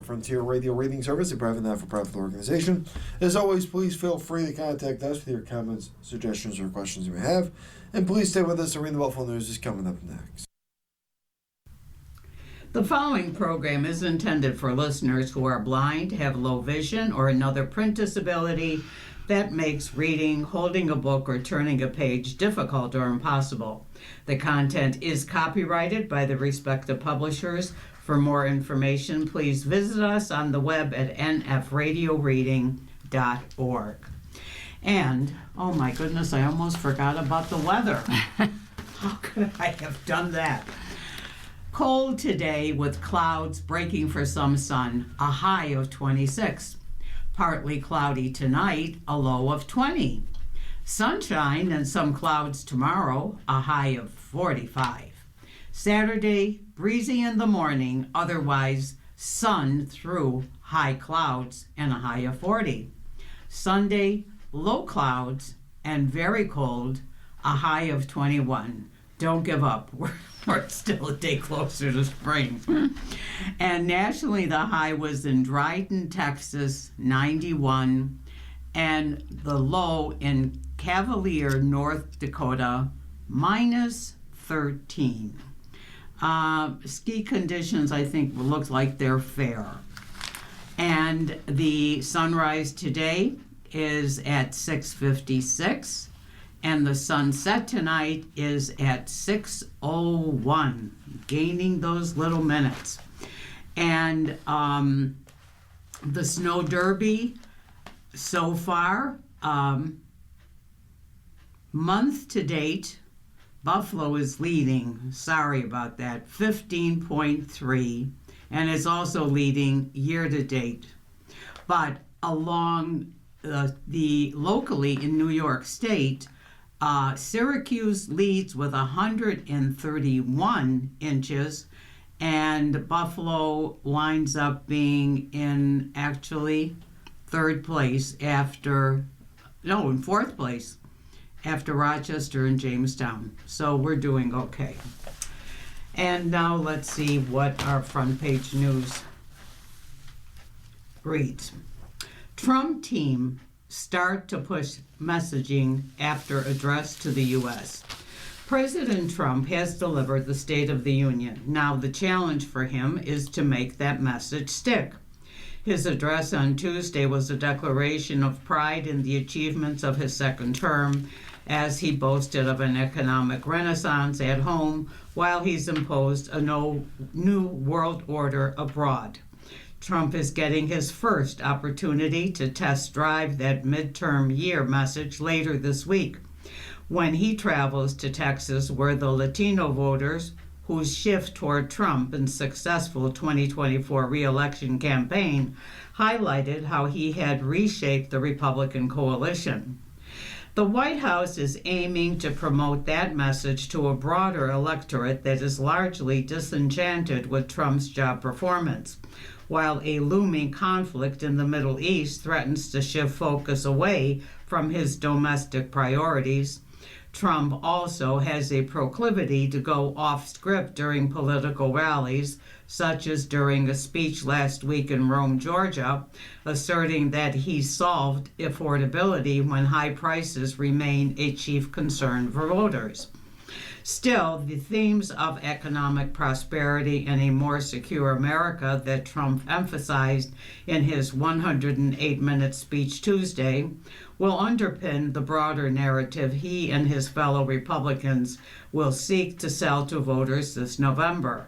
Frontier Radio Rating Service, a private not-for-profit organization. As always, please feel free to contact us with your comments, suggestions, or questions you may have. And please stay with us. Arena Buffalo News is coming up next. The following program is intended for listeners who are blind, have low vision, or another print disability that makes reading, holding a book, or turning a page difficult or impossible. The content is copyrighted by the respective publishers. For more information, please visit us on the web at nfradioreading.org. And, oh my goodness, I almost forgot about the weather. How could I have done that? Cold today with clouds breaking for some sun, a high of 26. Partly cloudy tonight, a low of 20. Sunshine and some clouds tomorrow, a high of 45. Saturday, breezy in the morning, otherwise sun through high clouds and a high of 40. Sunday, low clouds and very cold, a high of 21. Don't give up. We're still a day closer to spring. And nationally, the high was in Dryden, Texas, 91, and the low in Cavalier, North Dakota, minus 13. Ski conditions, I think, look like they're fair. And the sunrise today is at 6:56. And the sunset tonight is at 6:01, gaining those little minutes. And the snow derby so far, month to date, Buffalo is leading, sorry about that, 15.3, and is also leading year to date. But along the locally in New York State, Syracuse leads with 131 inches, and Buffalo winds up being in actually in fourth place after Rochester and Jamestown. So we're doing okay. And now let's see what our front page news reads. Trump team start to push messaging after address to the U.S. President Trump has delivered the State of the Union. Now the challenge for him is to make that message stick. His address on Tuesday was a declaration of pride in the achievements of his second term, as he boasted of an economic renaissance at home while he's imposed a new world order abroad. Trump is getting his first opportunity to test drive that midterm year message later this week when he travels to Texas, where the Latino voters whose shift toward Trump in successful 2024 re-election campaign highlighted how he had reshaped the Republican coalition. The White House is aiming to promote that message to a broader electorate that is largely disenchanted with Trump's job performance, while a looming conflict in the Middle East threatens to shift focus away from his domestic priorities. Trump also has a proclivity to go off script during political rallies, such as during a speech last week in Rome, Georgia, asserting that he solved affordability when high prices remain a chief concern for voters. Still, the themes of economic prosperity and a more secure America that Trump emphasized in his 108-minute speech Tuesday will underpin the broader narrative he and his fellow Republicans will seek to sell to voters this November.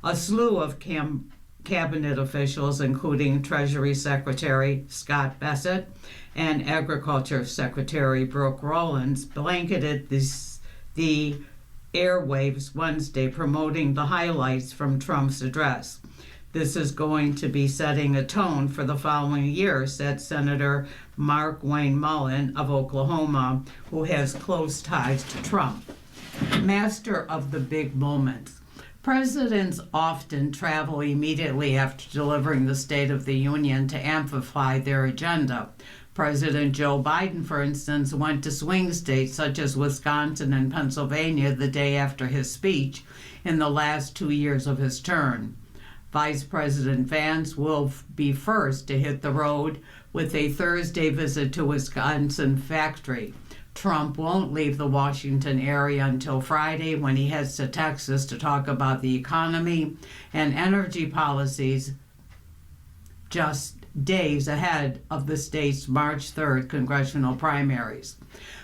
A slew of cabinet officials, including Treasury Secretary Scott Bessent and Agriculture Secretary Brooke Rollins, blanketed the airwaves Wednesday, promoting the highlights from Trump's address. This is going to be setting a tone for the following year, said Senator Mark Wayne Mullen of Oklahoma, who has close ties to Trump. Master of the big moments. Presidents often travel immediately after delivering the State of the Union to amplify their agenda. President Joe Biden, for instance, went to swing states such as Wisconsin and Pennsylvania the day after his speech in the last 2 years of his term. Vice President Vance will be first to hit the road with a Thursday visit to Wisconsin factory. Trump won't leave the Washington area until Friday, when he heads to Texas to talk about the economy and energy policies, just days ahead of the state's March 3rd congressional primaries.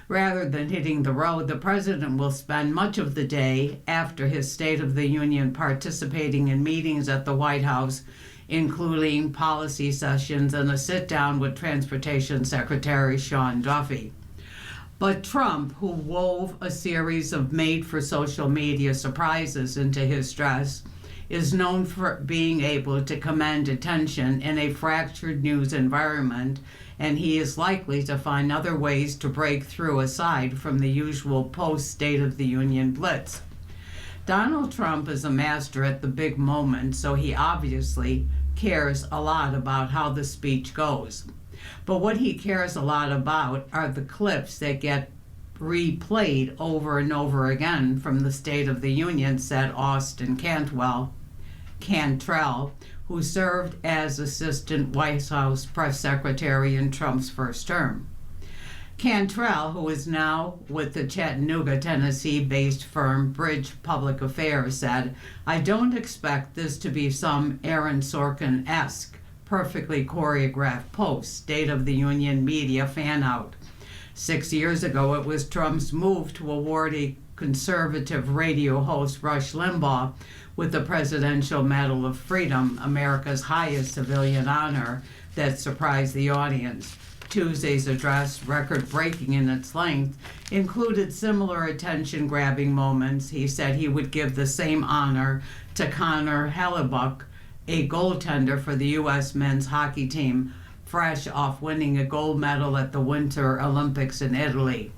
Rather than hitting the road, the president will spend much of the day after his State of the Union participating in meetings at the White House, including policy sessions and a sit-down with Transportation Secretary Sean Duffy. But Trump, who wove a series of made-for-social media surprises into his dress, is known for being able to command attention in a fractured news environment, and he is likely to find other ways to break through aside from the usual post-State of the Union blitz. Donald Trump is a master at the big moment, so he obviously cares a lot about how the speech goes. But what he cares a lot about are the clips that get replayed over and over again from the State of the Union, said Austin Cantrell, who served as Assistant White House Press Secretary in Trump's first term. Cantrell, who is now with the Chattanooga, Tennessee-based firm Bridge Public Affairs, said, "I don't expect this to be some Aaron Sorkin-esque, perfectly choreographed post, State of the Union media fan out. 6 years ago, it was Trump's move to award a conservative radio host, Rush Limbaugh, with the Presidential Medal of Freedom, America's highest civilian honor, that surprised the audience. Tuesday's address, record-breaking in its length, included similar attention-grabbing moments. He said he would give the same honor to Connor Hellebuyck, a goaltender for the U.S. men's hockey team, fresh off winning a gold medal at the Winter Olympics in Italy.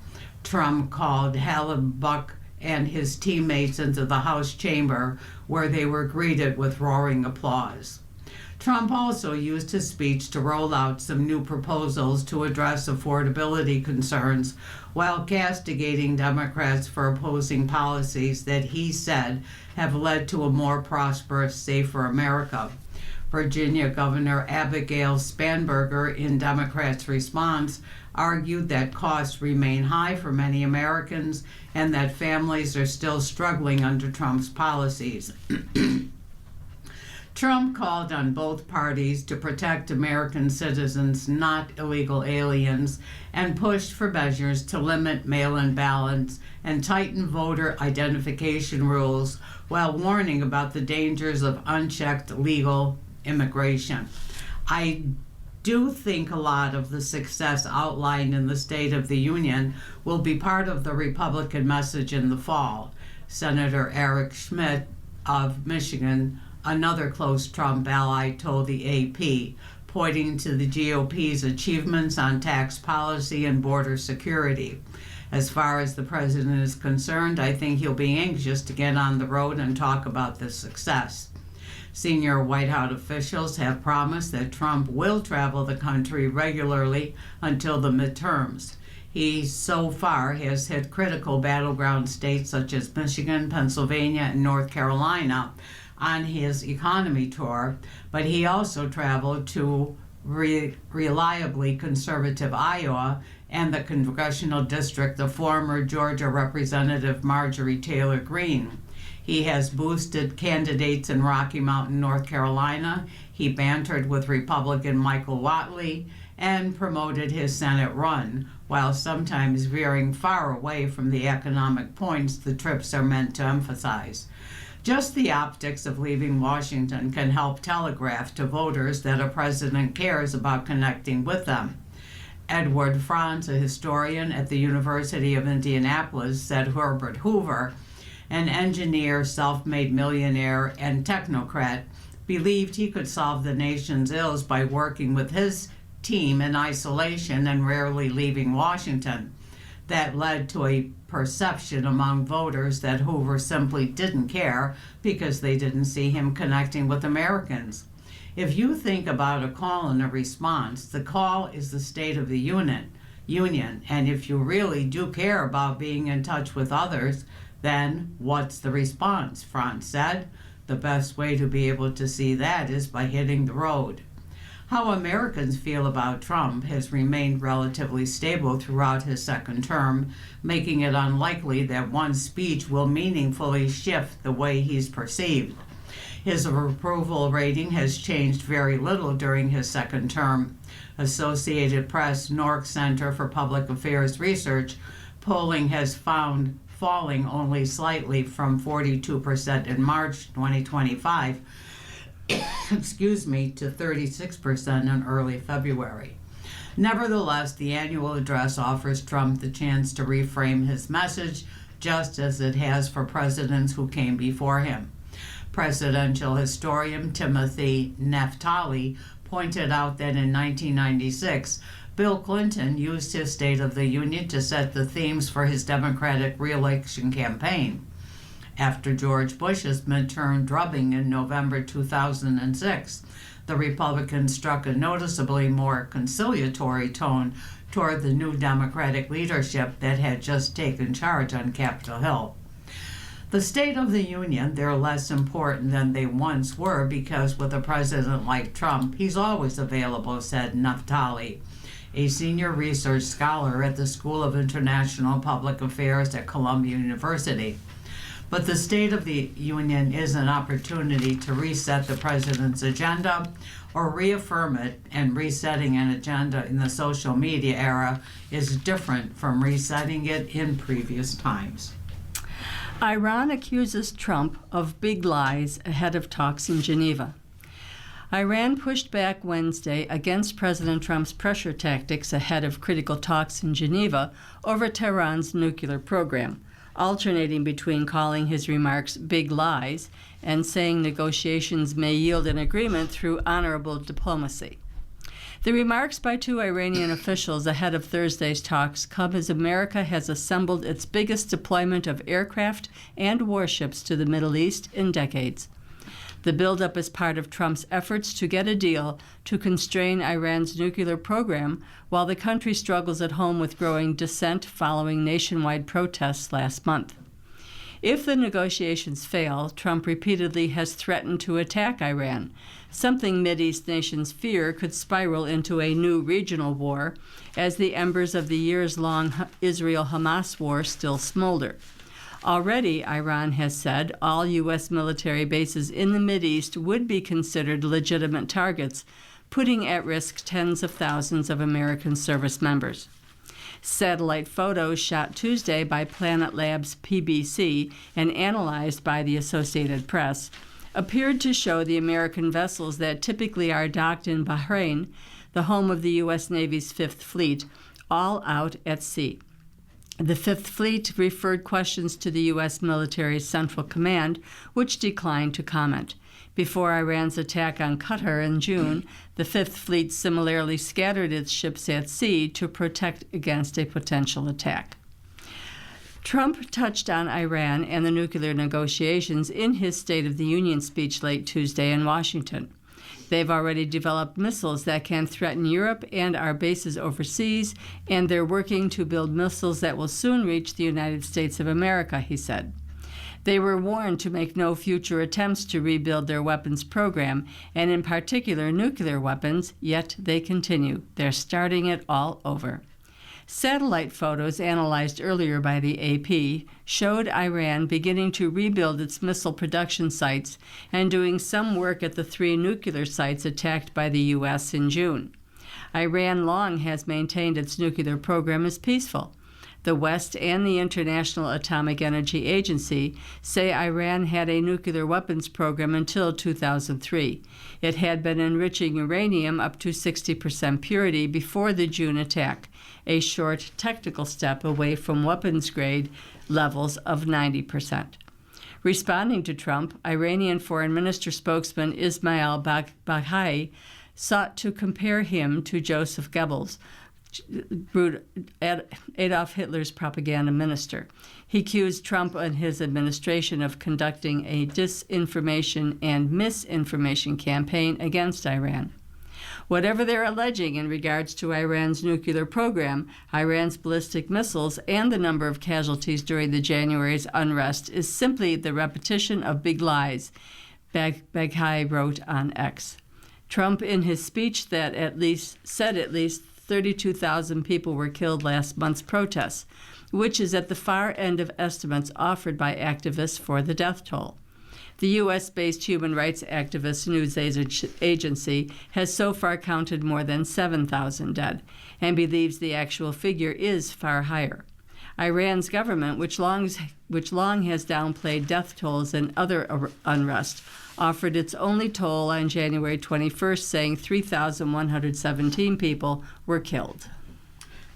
Trump called Hellebuyck and his teammates into the House chamber, where they were greeted with roaring applause. Trump also used his speech to roll out some new proposals to address affordability concerns, while castigating Democrats for opposing policies that he said have led to a more prosperous, safer America. Virginia Governor Abigail Spanberger, in Democrats' response, argued that costs remain high for many Americans and that families are still struggling under Trump's policies. Trump called on both parties to protect American citizens, not illegal aliens, and pushed for measures to limit mail-in ballots and tighten voter identification rules, while warning about the dangers of unchecked legal immigration. I do think a lot of the success outlined in the State of the Union will be part of the Republican message in the fall. Senator Eric Schmidt of Michigan, another close Trump ally, told the AP, pointing to the GOP's achievements on tax policy and border security. As far as the president is concerned, I think he'll be anxious to get on the road and talk about this success. Senior White House officials have promised that Trump will travel the country regularly until the midterms. He so far has hit critical battleground states such as Michigan, Pennsylvania, and North Carolina on his economy tour, but he also traveled to reliably conservative Iowa and the congressional district of former Georgia Representative Marjorie Taylor Greene. He has boosted candidates in Rocky Mountain, North Carolina. He bantered with Republican Michael Whatley and promoted his Senate run, while sometimes veering far away from the economic points the trips are meant to emphasize. Just the optics of leaving Washington can help telegraph to voters that a president cares about connecting with them. Edward Franz, a historian at the University of Indianapolis, said Herbert Hoover, an engineer, self-made millionaire, and technocrat, believed he could solve the nation's ills by working with his team in isolation and rarely leaving Washington. That led to a perception among voters that Hoover simply didn't care because they didn't see him connecting with Americans. If you think about a call and a response, the call is the State of the Union, and if you really do care about being in touch with others, then what's the response? Franz said, The best way to be able to see that is by hitting the road. How Americans feel about Trump has remained relatively stable throughout his second term, making it unlikely that one speech will meaningfully shift the way he's perceived. His approval rating has changed very little during his second term. Associated Press Nork Center for Public Affairs Research polling has found falling only slightly from 42% in March 2025 to 36% in early February. Nevertheless, the annual address offers Trump the chance to reframe his message, just as it has for presidents who came before him. Presidential historian Timothy Naftali pointed out that in 1996, Bill Clinton used his State of the Union to set the themes for his Democratic re-election campaign. After George Bush's midterm drubbing in November 2006, the Republicans struck a noticeably more conciliatory tone toward the new Democratic leadership that had just taken charge on Capitol Hill. The State of the Union, they're less important than they once were because with a president like Trump, he's always available, said Naftali, a senior research scholar at the School of International Public Affairs at Columbia University. But the State of the Union is an opportunity to reset the president's agenda or reaffirm it, and resetting an agenda in the social media era is different from resetting it in previous times. Iran accuses Trump of big lies ahead of talks in Geneva. Iran pushed back Wednesday against President Trump's pressure tactics ahead of critical talks in Geneva over Tehran's nuclear program, alternating between calling his remarks big lies and saying negotiations may yield an agreement through honorable diplomacy. The remarks by two Iranian officials ahead of Thursday's talks come as America has assembled its biggest deployment of aircraft and warships to the Middle East in decades. The buildup is part of Trump's efforts to get a deal to constrain Iran's nuclear program while the country struggles at home with growing dissent following nationwide protests last month. If the negotiations fail, Trump repeatedly has threatened to attack Iran, something Mideast nations fear could spiral into a new regional war as the embers of the years-long Israel-Hamas war still smolder. Already, Iran has said all U.S. military bases in the Mideast would be considered legitimate targets, putting at risk tens of thousands of American service members. Satellite photos shot Tuesday by Planet Labs PBC and analyzed by the Associated Press appeared to show the American vessels that typically are docked in Bahrain, the home of the U.S. Navy's Fifth Fleet, all out at sea. The Fifth Fleet referred questions to the U.S. military's Central Command, which declined to comment. Before Iran's attack on Qatar in June, the Fifth Fleet similarly scattered its ships at sea to protect against a potential attack. Trump touched on Iran and the nuclear negotiations in his State of the Union speech late Tuesday in Washington. They've already developed missiles that can threaten Europe and our bases overseas, and they're working to build missiles that will soon reach the United States of America, he said. They were warned to make no future attempts to rebuild their weapons program, and in particular nuclear weapons, yet they continue. They're starting it all over. Satellite photos analyzed earlier by the AP showed Iran beginning to rebuild its missile production sites and doing some work at the 3 nuclear sites attacked by the U.S. in June. Iran long has maintained its nuclear program as peaceful. The West and the International Atomic Energy Agency say Iran had a nuclear weapons program until 2003. It had been enriching uranium up to 60% purity before the June attack, a short technical step away from weapons-grade levels of 90%. Responding to Trump, Iranian Foreign Minister spokesman Ismail Baghai sought to compare him to Joseph Goebbels, Adolf Hitler's propaganda minister. He accused Trump and his administration of conducting a disinformation and misinformation campaign against Iran. Whatever they're alleging in regards to Iran's nuclear program, Iran's ballistic missiles, and the number of casualties during the January's unrest is simply the repetition of big lies, Baghai wrote on X. Trump, in his speech said at least 32,000 people were killed last month's protests, which is at the far end of estimates offered by activists for the death toll. The U.S.-based human rights activist news agency has so far counted more than 7,000 dead and believes the actual figure is far higher. Iran's government, which long has downplayed death tolls and other unrest, offered its only toll on January 21st, saying 3,117 people were killed.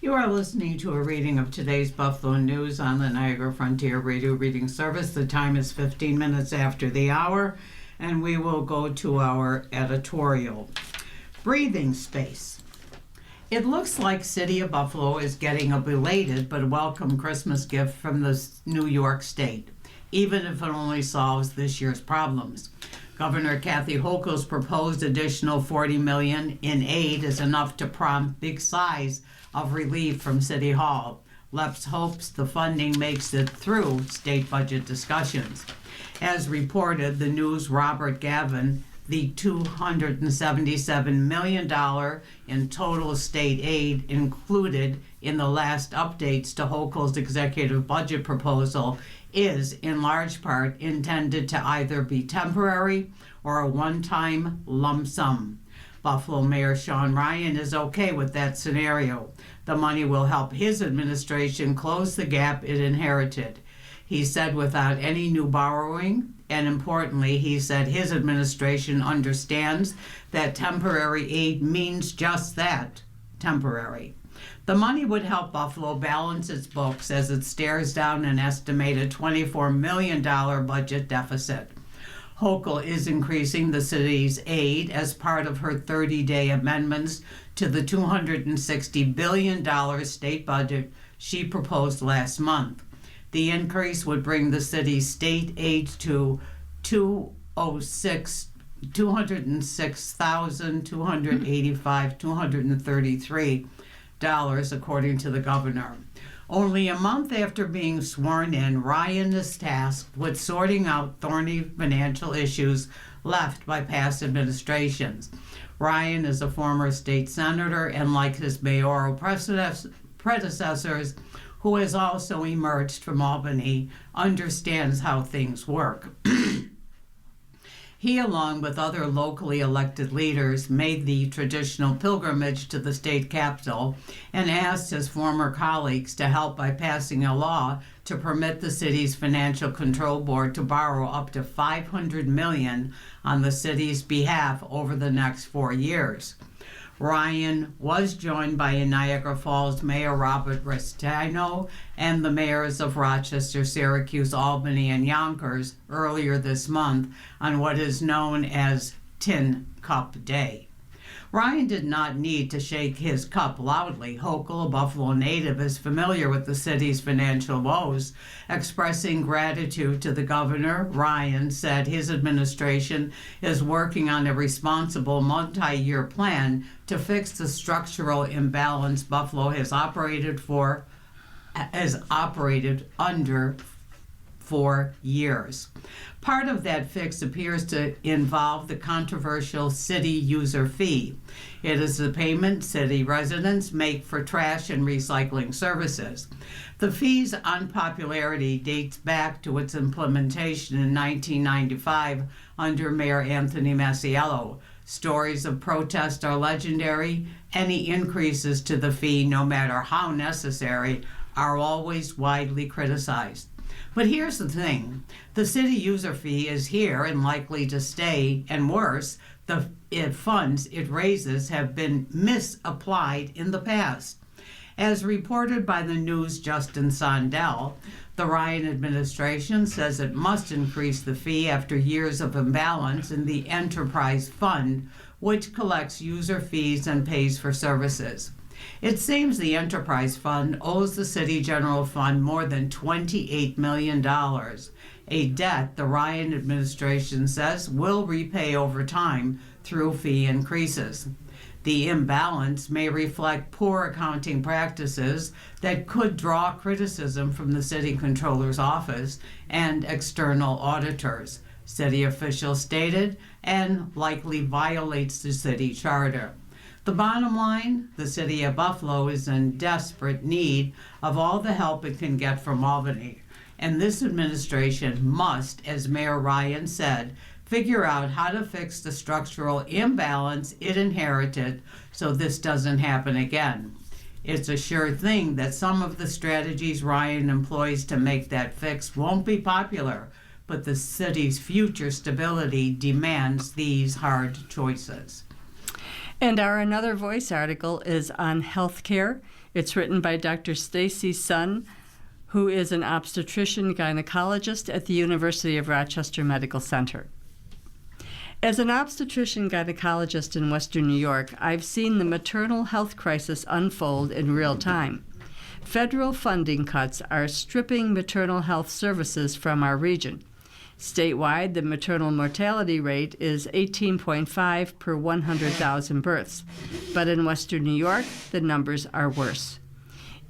You are listening to a reading of today's Buffalo News on the Niagara Frontier Radio Reading Service. The time is 15 minutes after the hour, and we will go to our editorial. Breathing space. It looks like City of Buffalo is getting a belated but welcome Christmas gift from the New York State, even if it only solves this year's problems. Governor Kathy Hochul's proposed additional $40 million in aid is enough to prompt big sighs of relief from City Hall. LEPS hopes the funding makes it through state budget discussions. As reported, the News' Robert Gavin, the $277 million in total state aid included in the last updates to Hochul's executive budget proposal is in large part intended to either be temporary or a one-time lump sum. Buffalo Mayor Sean Ryan is okay with that scenario. The money will help his administration close the gap it inherited. He said without any new borrowing, and importantly, he said his administration understands that temporary aid means just that, temporary. The money would help Buffalo balance its books as it stares down an estimated $24 million budget deficit. Hochul is increasing the city's aid as part of her 30-day amendments to the $260 billion state budget she proposed last month. The increase would bring the city's state aid to $206,285,233, according to the governor. Only a month after being sworn in, Ryan is tasked with sorting out thorny financial issues left by past administrations. Ryan is a former state senator and, like his mayoral predecessors, who has also emerged from Albany, understands how things work. He, along with other locally elected leaders, made the traditional pilgrimage to the state capitol and asked his former colleagues to help by passing a law to permit the city's Financial Control Board to borrow up to $500 million on the city's behalf over the next 4 years. Ryan was joined by Niagara Falls Mayor Robert Restano and the mayors of Rochester, Syracuse, Albany, and Yonkers earlier this month on what is known as Tin Cup Day. Ryan did not need to shake his cup loudly. Hochul, a Buffalo native, is familiar with the city's financial woes. Expressing gratitude to the governor, Ryan said his administration is working on a responsible multi-year plan to fix the structural imbalance Buffalo has operated under for years. Part of that fix appears to involve the controversial city user fee. It is the payment city residents make for trash and recycling services. The fee's unpopularity dates back to its implementation in 1995 under Mayor Anthony Masiello. Stories of protest are legendary. Any increases to the fee, no matter how necessary, are always widely criticized. But here's the thing. The city user fee is here and likely to stay, and worse, the funds it raises have been misapplied in the past. As reported by the News' Justin Sondel, the Ryan administration says it must increase the fee after years of imbalance in the enterprise fund, which collects user fees and pays for services. It seems the enterprise fund owes the city general fund more than $28 million, a debt the Ryan administration says will repay over time through fee increases. The imbalance may reflect poor accounting practices that could draw criticism from the city controller's office and external auditors. city officials stated, and likely violates the city charter. The bottom line, the city of Buffalo is in desperate need of all the help it can get from Albany. And this administration must, as Mayor Ryan said, figure out how to fix the structural imbalance it inherited so this doesn't happen again. It's a sure thing that some of the strategies Ryan employs to make that fix won't be popular, but the city's future stability demands these hard choices. And our Another Voice article is on healthcare. It's written by Dr. Stacy Sun, who is an obstetrician gynecologist at the University of Rochester Medical Center. As an obstetrician gynecologist in Western New York, I've seen the maternal health crisis unfold in real time. Federal funding cuts are stripping maternal health services from our region. Statewide, the maternal mortality rate is 18.5 per 100,000 births, but in Western New York, the numbers are worse.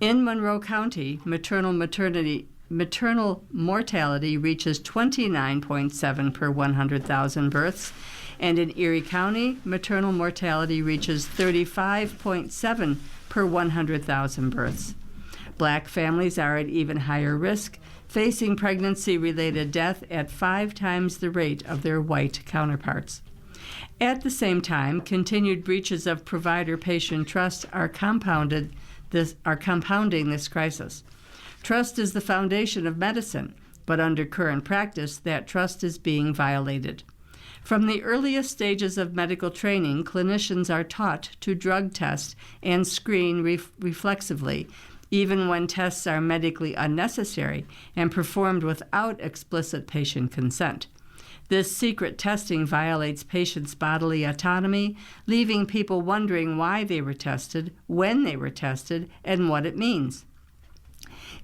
In Monroe County, maternal mortality reaches 29.7 per 100,000 births, and in Erie County, maternal mortality reaches 35.7 per 100,000 births. Black families are at even higher risk, facing pregnancy-related death at 5 times the rate of their white counterparts. At the same time, continued breaches of provider-patient trust are compounding this crisis. Trust is the foundation of medicine, but under current practice, that trust is being violated. From the earliest stages of medical training, clinicians are taught to drug test and screen reflexively, even when tests are medically unnecessary and performed without explicit patient consent. This secret testing violates patients' bodily autonomy, leaving people wondering why they were tested, when they were tested, and what it means.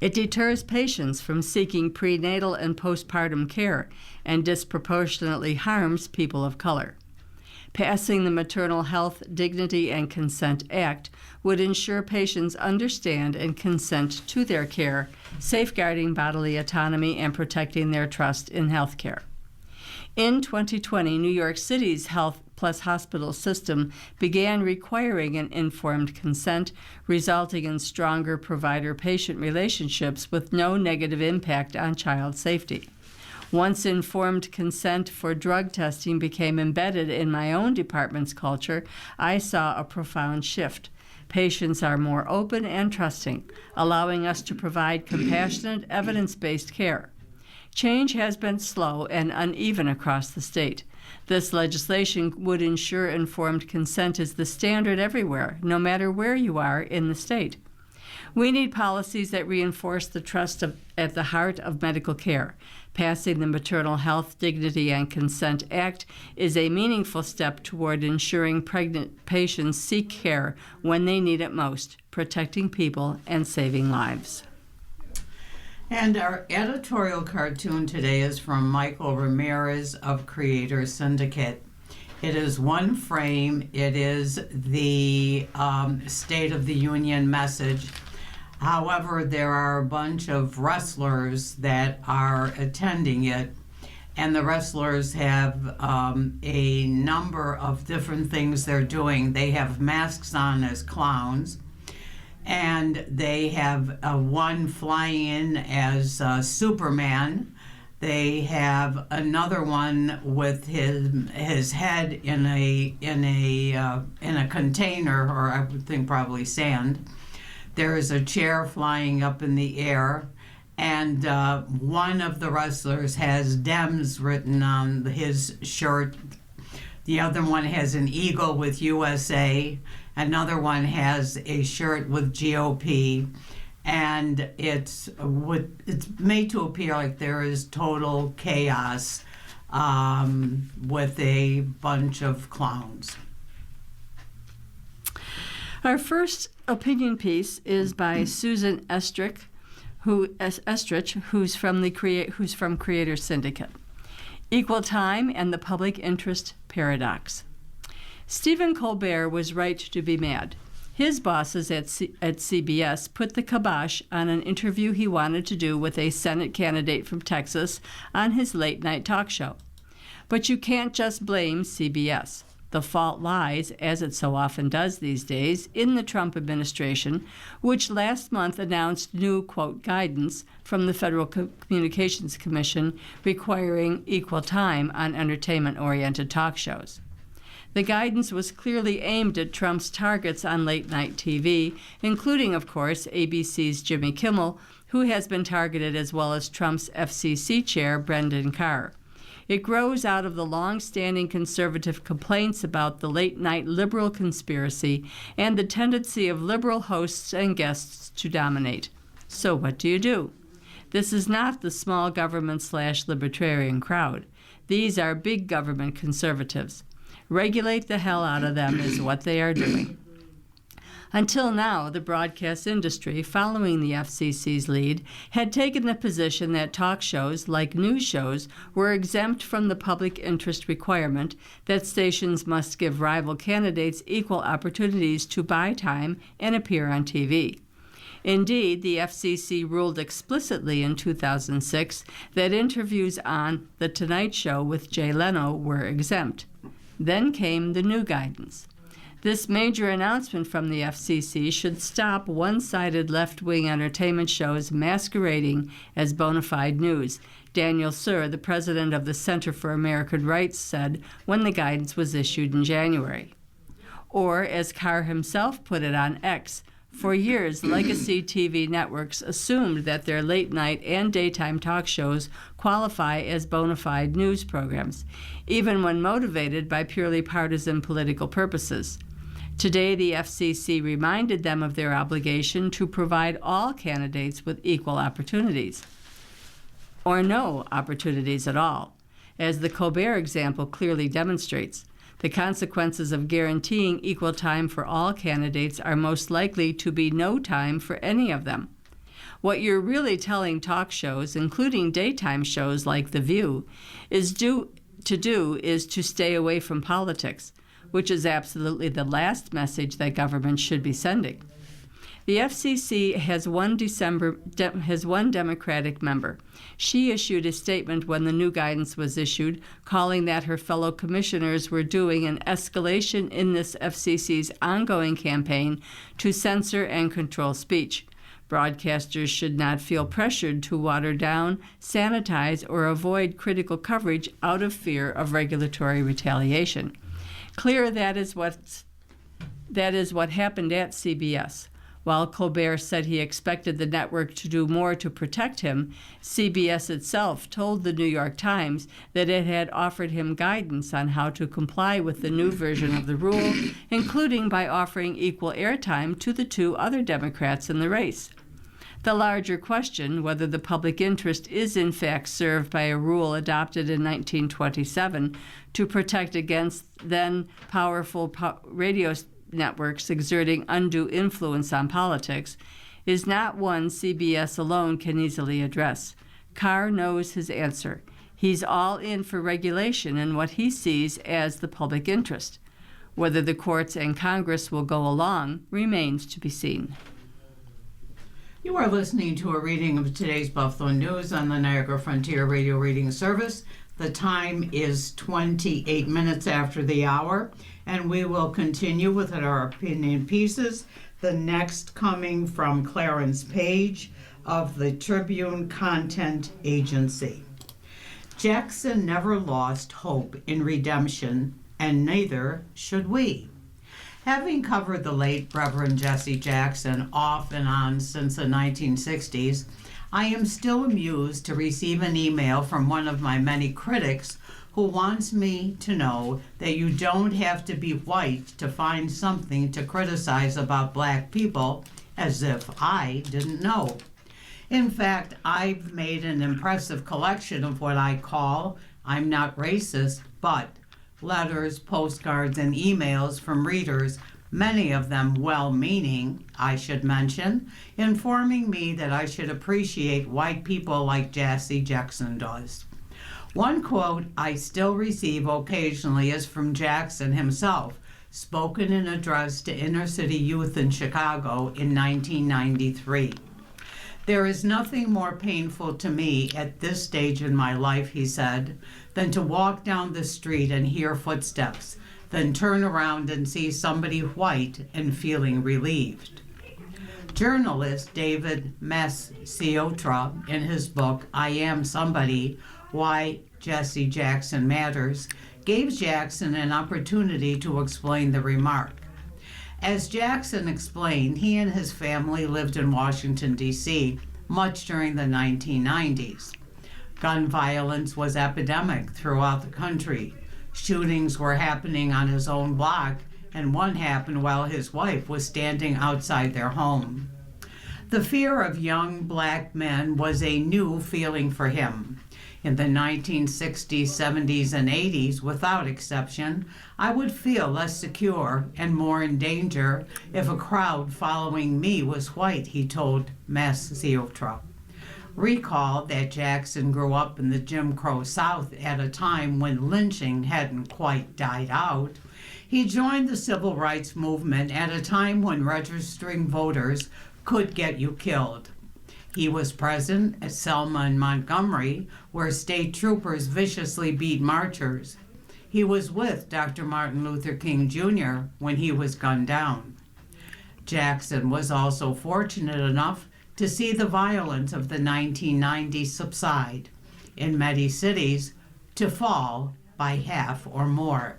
It deters patients from seeking prenatal and postpartum care and disproportionately harms people of color. Passing the Maternal Health, Dignity, and Consent Act would ensure patients understand and consent to their care, safeguarding bodily autonomy and protecting their trust in health care. In 2020, New York City's Health Plus Hospital system began requiring an informed consent, resulting in stronger provider-patient relationships with no negative impact on child safety. Once informed consent for drug testing became embedded in my own department's culture, I saw a profound shift. Patients are more open and trusting, allowing us to provide compassionate, evidence-based care. Change has been slow and uneven across the state. This legislation would ensure informed consent is the standard everywhere, no matter where you are in the state. We need policies that reinforce the trust at the heart of medical care. Passing the Maternal Health, Dignity, and Consent Act is a meaningful step toward ensuring pregnant patients seek care when they need it most, protecting people and saving lives. And our editorial cartoon today is from Michael Ramirez of Creator Syndicate. It is one frame. It is the State of the Union message. However, there are a bunch of wrestlers that are attending it, and the wrestlers have a number of different things they're doing. They have masks on as clowns, and they have one flying in as Superman. They have another one with his head in a container, or I would think probably sand. There is a chair flying up in the air, and one of the wrestlers has Dems written on his shirt. The other one has an eagle with USA. Another one has a shirt with GOP. And it's made to appear like there is total chaos with a bunch of clowns. Our first opinion piece is by Susan Estrich, who's from Creator Syndicate. Equal Time and the Public Interest Paradox. Stephen Colbert was right to be mad. His bosses at CBS put the kibosh on an interview he wanted to do with a Senate candidate from Texas on his late-night talk show. But you can't just blame CBS. The fault lies, as it so often does these days, in the Trump administration, which last month announced new, quote, guidance from the Federal Communications Commission requiring equal time on entertainment-oriented talk shows. The guidance was clearly aimed at Trump's targets on late-night TV, including, of course, ABC's Jimmy Kimmel, who has been targeted, as well as Trump's FCC chair, Brendan Carr. It grows out of the long-standing conservative complaints about the late-night liberal conspiracy and the tendency of liberal hosts and guests to dominate. So what do? This is not the small government/libertarian crowd. These are big government conservatives. Regulate the hell out of them is what they are doing. Until now, the broadcast industry, following the FCC's lead, had taken the position that talk shows, like news shows, were exempt from the public interest requirement that stations must give rival candidates equal opportunities to buy time and appear on TV. Indeed, the FCC ruled explicitly in 2006 that interviews on The Tonight Show with Jay Leno were exempt. Then came the new guidance. This major announcement from the FCC should stop one-sided left-wing entertainment shows masquerading as bona fide news, Daniel Suhr, the president of the Center for American Rights, said when the guidance was issued in January. Or, as Carr himself put it on X, for years, legacy TV networks assumed that their late-night and daytime talk shows qualify as bona fide news programs, even when motivated by purely partisan political purposes. Today, the FCC reminded them of their obligation to provide all candidates with equal opportunities, or no opportunities at all. As the Colbert example clearly demonstrates, the consequences of guaranteeing equal time for all candidates are most likely to be no time for any of them. What you're really telling talk shows, including daytime shows like The View, is to stay away from politics, which is absolutely the last message that government should be sending. The FCC has one Democratic member. She issued a statement when the new guidance was issued, calling that her fellow commissioners were doing an escalation in this FCC's ongoing campaign to censor and control speech. Broadcasters should not feel pressured to water down, sanitize, or avoid critical coverage out of fear of regulatory retaliation. Clear that is what happened at CBS. While Colbert said he expected the network to do more to protect him, CBS itself told the New York Times that it had offered him guidance on how to comply with the new version of the rule, including by offering equal airtime to the two other Democrats in the race. The larger question, whether the public interest is in fact served by a rule adopted in 1927 to protect against then powerful radio networks exerting undue influence on politics, is not one CBS alone can easily address. Carr knows his answer. He's all in for regulation in what he sees as the public interest. Whether the courts and Congress will go along remains to be seen. You are listening to a reading of today's Buffalo News on the Niagara Frontier Radio Reading Service. The time is 28 minutes after the hour, and we will continue with our opinion pieces. The next coming from Clarence Page of the Tribune Content Agency. Jackson never lost hope in redemption, and neither should we. Having covered the late Reverend Jesse Jackson off and on since the 1960s, I am still amused to receive an email from one of my many critics who wants me to know that you don't have to be white to find something to criticize about black people, as if I didn't know. In fact, I've made an impressive collection of what I call, I'm not racist, but letters, postcards, and emails from readers, many of them well-meaning, I should mention, informing me that I should appreciate white people like Jesse Jackson does. One quote I still receive occasionally is from Jackson himself, spoken in an address to inner-city youth in Chicago in 1993. "There is nothing more painful to me at this stage in my life," he said, "than to walk down the street and hear footsteps, then turn around and see somebody white and feeling relieved." Journalist David Masciotra, in his book, I Am Somebody, Why Jesse Jackson Matters, gave Jackson an opportunity to explain the remark. As Jackson explained, he and his family lived in Washington, D.C., much during the 1990s. Gun violence was epidemic throughout the country. Shootings were happening on his own block, and one happened while his wife was standing outside their home. The fear of young black men was a new feeling for him. In the 1960s, 70s, and 80s, without exception, I would feel less secure and more in danger if a crowd following me was white, he told Masciotra. Recall that Jackson grew up in the Jim Crow South at a time when lynching hadn't quite died out. He joined the civil rights movement at a time when registering voters could get you killed. He was present at Selma and Montgomery, where state troopers viciously beat marchers. He was with Dr. Martin Luther King Jr. when he was gunned down. Jackson was also fortunate enough to see the violence of the 1990s subside, in many cities to fall by half or more.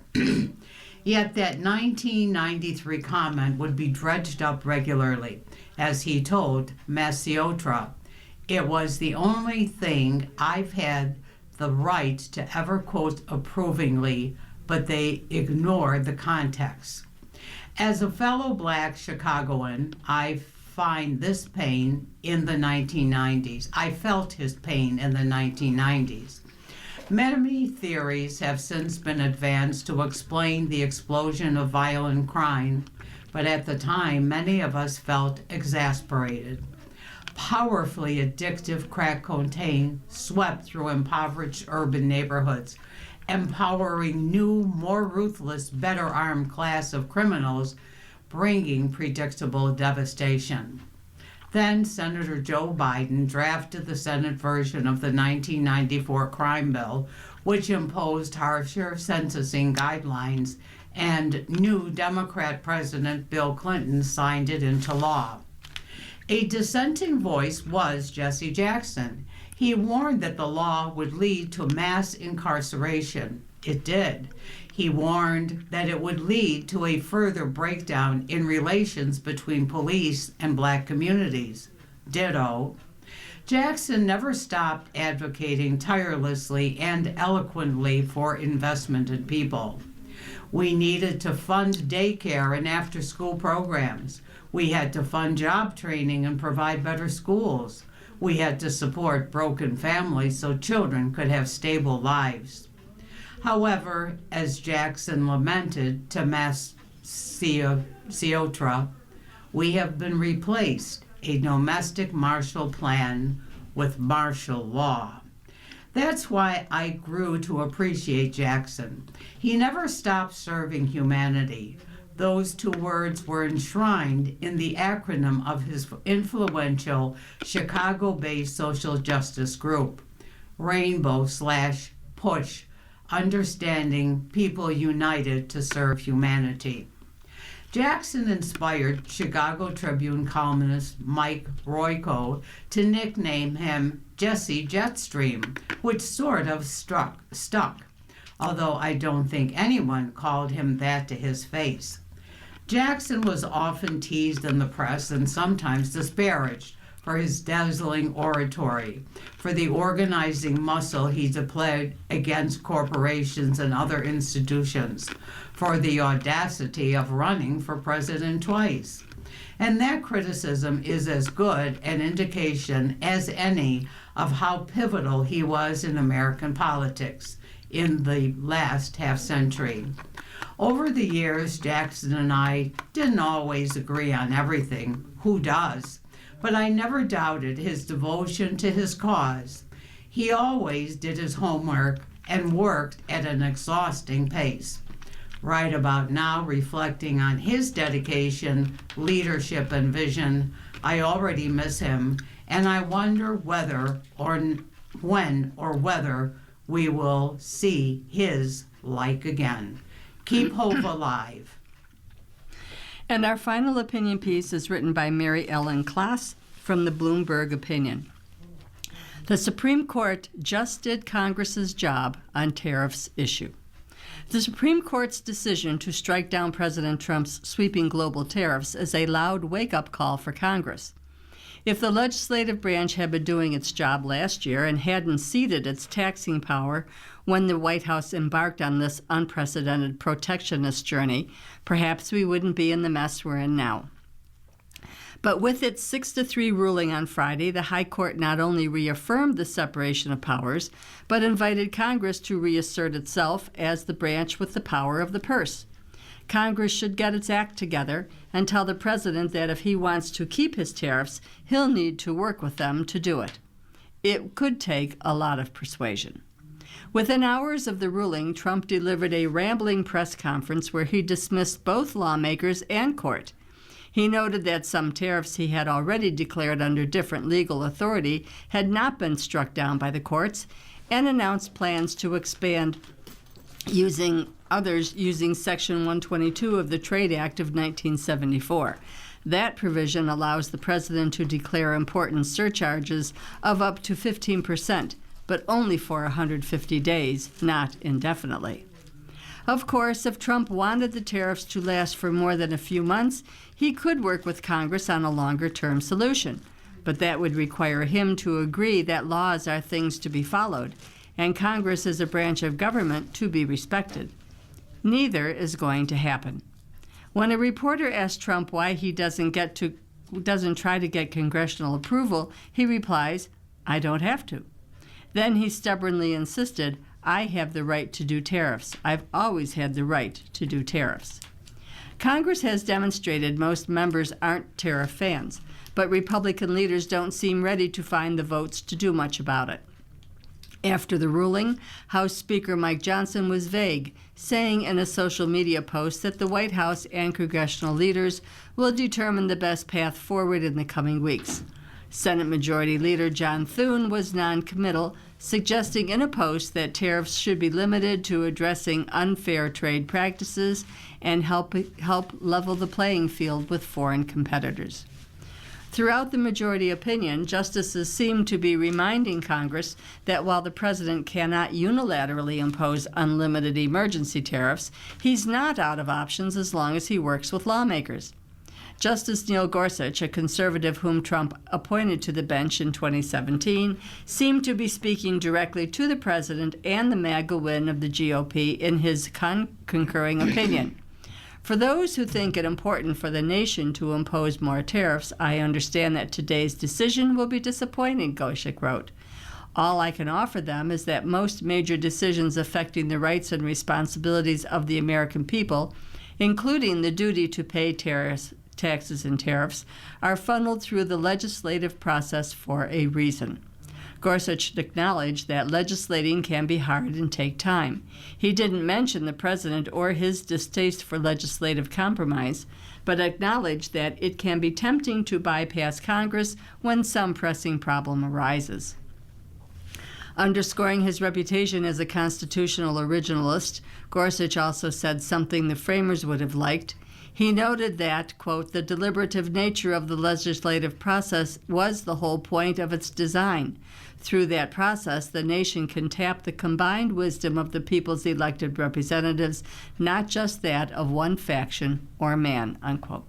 Yet that 1993 comment would be dredged up regularly. As he told Masciotra, "It was the only thing I've had the right to ever quote approvingly, but they ignored the context." As a fellow black Chicagoan, I find this pain in the 1990s. I felt his pain in the 1990s. Many theories have since been advanced to explain the explosion of violent crime, but at the time, many of us felt exasperated. Powerfully addictive crack cocaine swept through impoverished urban neighborhoods, empowering new, more ruthless, better armed class of criminals, bringing predictable devastation. Then Senator Joe Biden drafted the Senate version of the 1994 crime bill, which imposed harsher sentencing guidelines, and new Democrat President Bill Clinton signed it into law. A dissenting voice was Jesse Jackson. He warned that the law would lead to mass incarceration. It did. He warned that it would lead to a further breakdown in relations between police and black communities. Ditto. Jackson never stopped advocating tirelessly and eloquently for investment in people. We needed to fund daycare and after-school programs. We had to fund job training and provide better schools. We had to support broken families so children could have stable lives. However, as Jackson lamented to Masciotra, we have been replaced, a domestic Marshall Plan with martial law. That's why I grew to appreciate Jackson. He never stopped serving humanity. Those two words were enshrined in the acronym of his influential Chicago-based social justice group, Rainbow/Push, Understanding People United to Serve Humanity. Jackson inspired Chicago Tribune columnist Mike Royko to nickname him Jesse Jetstream, which sort of stuck, although I don't think anyone called him that to his face. Jackson was often teased in the press and sometimes disparaged for his dazzling oratory, for the organizing muscle he deployed against corporations and other institutions, for the audacity of running for president twice. And that criticism is as good an indication as any of how pivotal he was in American politics in the last half century. Over the years, Jackson and I didn't always agree on everything. Who does? But I never doubted his devotion to his cause. He always did his homework and worked at an exhausting pace. Right about now, reflecting on his dedication, leadership, and vision, I already miss him and I wonder whether or when or whether we will see his like again. Keep hope alive. And our final opinion piece is written by Mary Ellen Klass from the Bloomberg Opinion. The Supreme Court just did Congress's job on tariffs issue. The Supreme Court's decision to strike down President Trump's sweeping global tariffs is a loud wake-up call for Congress. If the legislative branch had been doing its job last year and hadn't ceded its taxing power when the White House embarked on this unprecedented protectionist journey, perhaps we wouldn't be in the mess we're in now. But with its 6-3 ruling on Friday, the High Court not only reaffirmed the separation of powers, but invited Congress to reassert itself as the branch with the power of the purse. Congress should get its act together and tell the president that if he wants to keep his tariffs, he'll need to work with them to do it. It could take a lot of persuasion. Within hours of the ruling, Trump delivered a rambling press conference where he dismissed both lawmakers and court. He noted that some tariffs he had already declared under different legal authority had not been struck down by the courts, and announced plans to expand using Section 122 of the Trade Act of 1974. That provision allows the president to declare important surcharges of up to 15%, but only for 150 days, not indefinitely. Of course, if Trump wanted the tariffs to last for more than a few months, he could work with Congress on a longer-term solution. But that would require him to agree that laws are things to be followed, and Congress is a branch of government to be respected. Neither is going to happen. When a reporter asked Trump why he doesn't try to get congressional approval, he replies, "I don't have to." Then he stubbornly insisted, "I have the right to do tariffs. I've always had the right to do tariffs." Congress has demonstrated most members aren't tariff fans, but Republican leaders don't seem ready to find the votes to do much about it. After the ruling, House Speaker Mike Johnson was vague, saying in a social media post that the White House and congressional leaders will determine the best path forward in the coming weeks. Senate Majority Leader John Thune was non-committal, suggesting in a post that tariffs should be limited to addressing unfair trade practices and help level the playing field with foreign competitors. Throughout the majority opinion, justices seem to be reminding Congress that while the president cannot unilaterally impose unlimited emergency tariffs, he's not out of options as long as he works with lawmakers. Justice Neil Gorsuch, a conservative whom Trump appointed to the bench in 2017, seemed to be speaking directly to the president and the MAGA win of the GOP in his concurring opinion. For those who think it important for the nation to impose more tariffs, I understand that today's decision will be disappointing, Gorsuch wrote. All I can offer them is that most major decisions affecting the rights and responsibilities of the American people, including the duty to pay taxes and tariffs, are funneled through the legislative process for a reason. Gorsuch acknowledged that legislating can be hard and take time. He didn't mention the president or his distaste for legislative compromise, but acknowledged that it can be tempting to bypass Congress when some pressing problem arises. Underscoring his reputation as a constitutional originalist, Gorsuch also said something the framers would have liked. He noted that, quote, "the deliberative nature of the legislative process was the whole point of its design. Through that process, the nation can tap the combined wisdom of the people's elected representatives, not just that of one faction or man," unquote.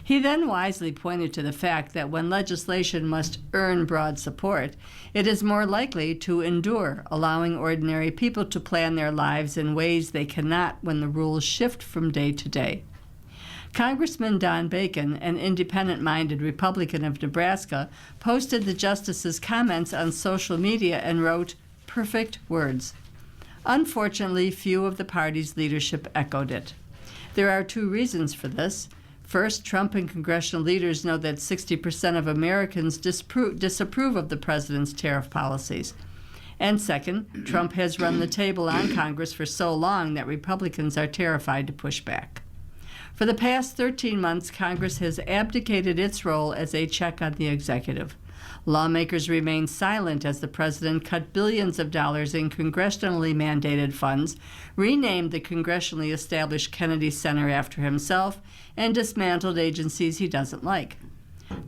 He then wisely pointed to the fact that when legislation must earn broad support, it is more likely to endure, allowing ordinary people to plan their lives in ways they cannot when the rules shift from day to day. Congressman Don Bacon, an independent-minded Republican of Nebraska, posted the justice's comments on social media and wrote, "Perfect words." Unfortunately, few of the party's leadership echoed it. There are two reasons for this. First, Trump and congressional leaders know that 60% of Americans disapprove of the president's tariff policies. And second, Trump has run the table on Congress for so long that Republicans are terrified to push back. For the past 13 months, Congress has abdicated its role as a check on the executive. Lawmakers remained silent as the president cut billions of dollars in congressionally mandated funds, renamed the congressionally established Kennedy Center after himself, and dismantled agencies he doesn't like.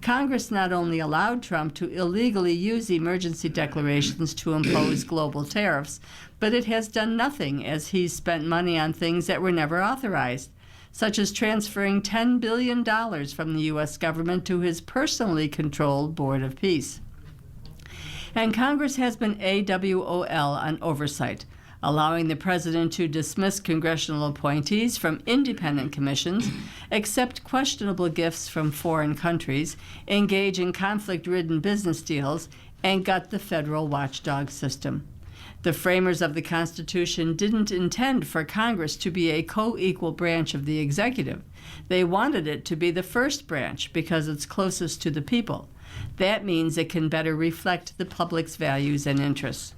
Congress not only allowed Trump to illegally use emergency declarations to impose global tariffs, but it has done nothing as he's spent money on things that were never authorized, such as transferring $10 billion from the U.S. government to his personally controlled Board of Peace. And Congress has been AWOL on oversight, allowing the president to dismiss congressional appointees from independent commissions, accept questionable gifts from foreign countries, engage in conflict-ridden business deals, and gut the federal watchdog system. The framers of the Constitution didn't intend for Congress to be a co-equal branch of the executive. They wanted it to be the first branch because it's closest to the people. That means it can better reflect the public's values and interests.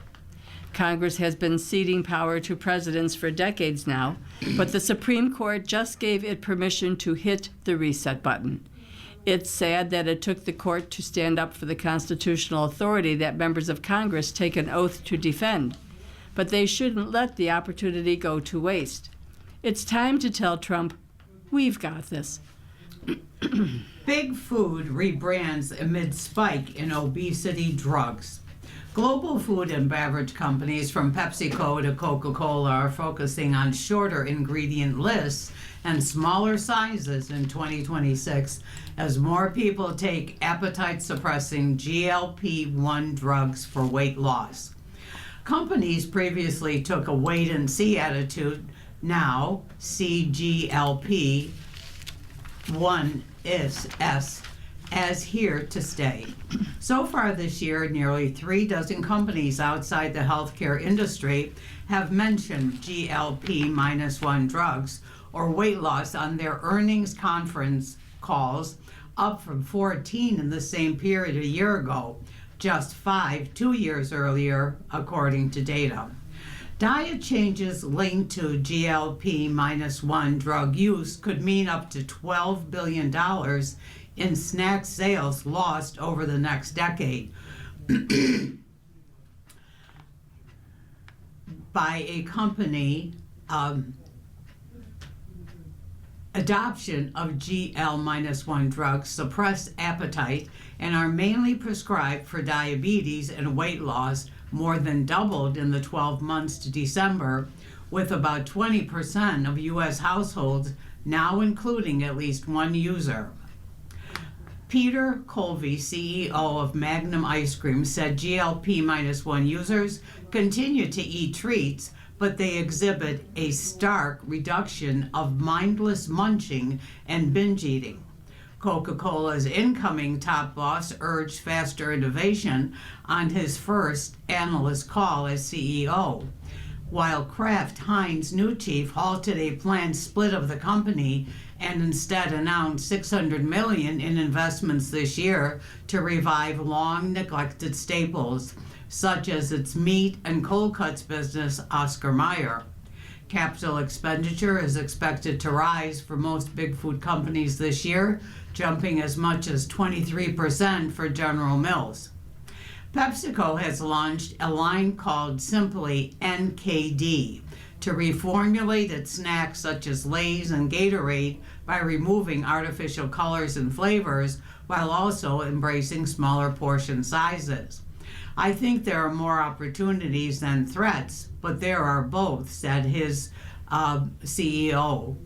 Congress has been ceding power to presidents for decades now, but the Supreme Court just gave it permission to hit the reset button. It's sad that it took the court to stand up for the constitutional authority that members of Congress take an oath to defend, but they shouldn't let the opportunity go to waste. It's time to tell Trump, we've got this. Big Food rebrands amid spike in obesity drugs. Global food and beverage companies from PepsiCo to Coca-Cola are focusing on shorter ingredient lists and smaller sizes in 2026 as more people take appetite-suppressing GLP-1 drugs for weight loss. Companies previously took a wait-and-see attitude. Now, CGLP-1S as here to stay. So far this year, nearly 36 companies outside the healthcare industry have mentioned GLP-1 drugs or weight loss on their earnings conference calls, up from 14 in the same period a year ago, just 5 2 years earlier, according to data. Diet changes linked to GLP-1 drug use could mean up to $12 billion in snack sales lost over the next decade by a company. Adoption of GL-1 drugs suppress appetite and are mainly prescribed for diabetes and weight loss, more than doubled in the 12 months to December, with about 20% of U.S. households now including at least one user. Peter Colvey, CEO of Magnum Ice Cream, said GLP-1 users continue to eat treats, but they exhibit a stark reduction of mindless munching and binge eating. Coca-Cola's incoming top boss urged faster innovation on his first analyst call as CEO, while Kraft Heinz' new chief halted a planned split of the company and instead announced $600 million in investments this year to revive long-neglected staples, such as its meat and cold cuts business, Oscar Mayer. Capital expenditure is expected to rise for most big food companies this year, jumping as much as 23% for General Mills. PepsiCo has launched a line called simply NKD to reformulate its snacks such as Lay's and Gatorade by removing artificial colors and flavors while also embracing smaller portion sizes. I think there are more opportunities than threats, but there are both, said his CEO.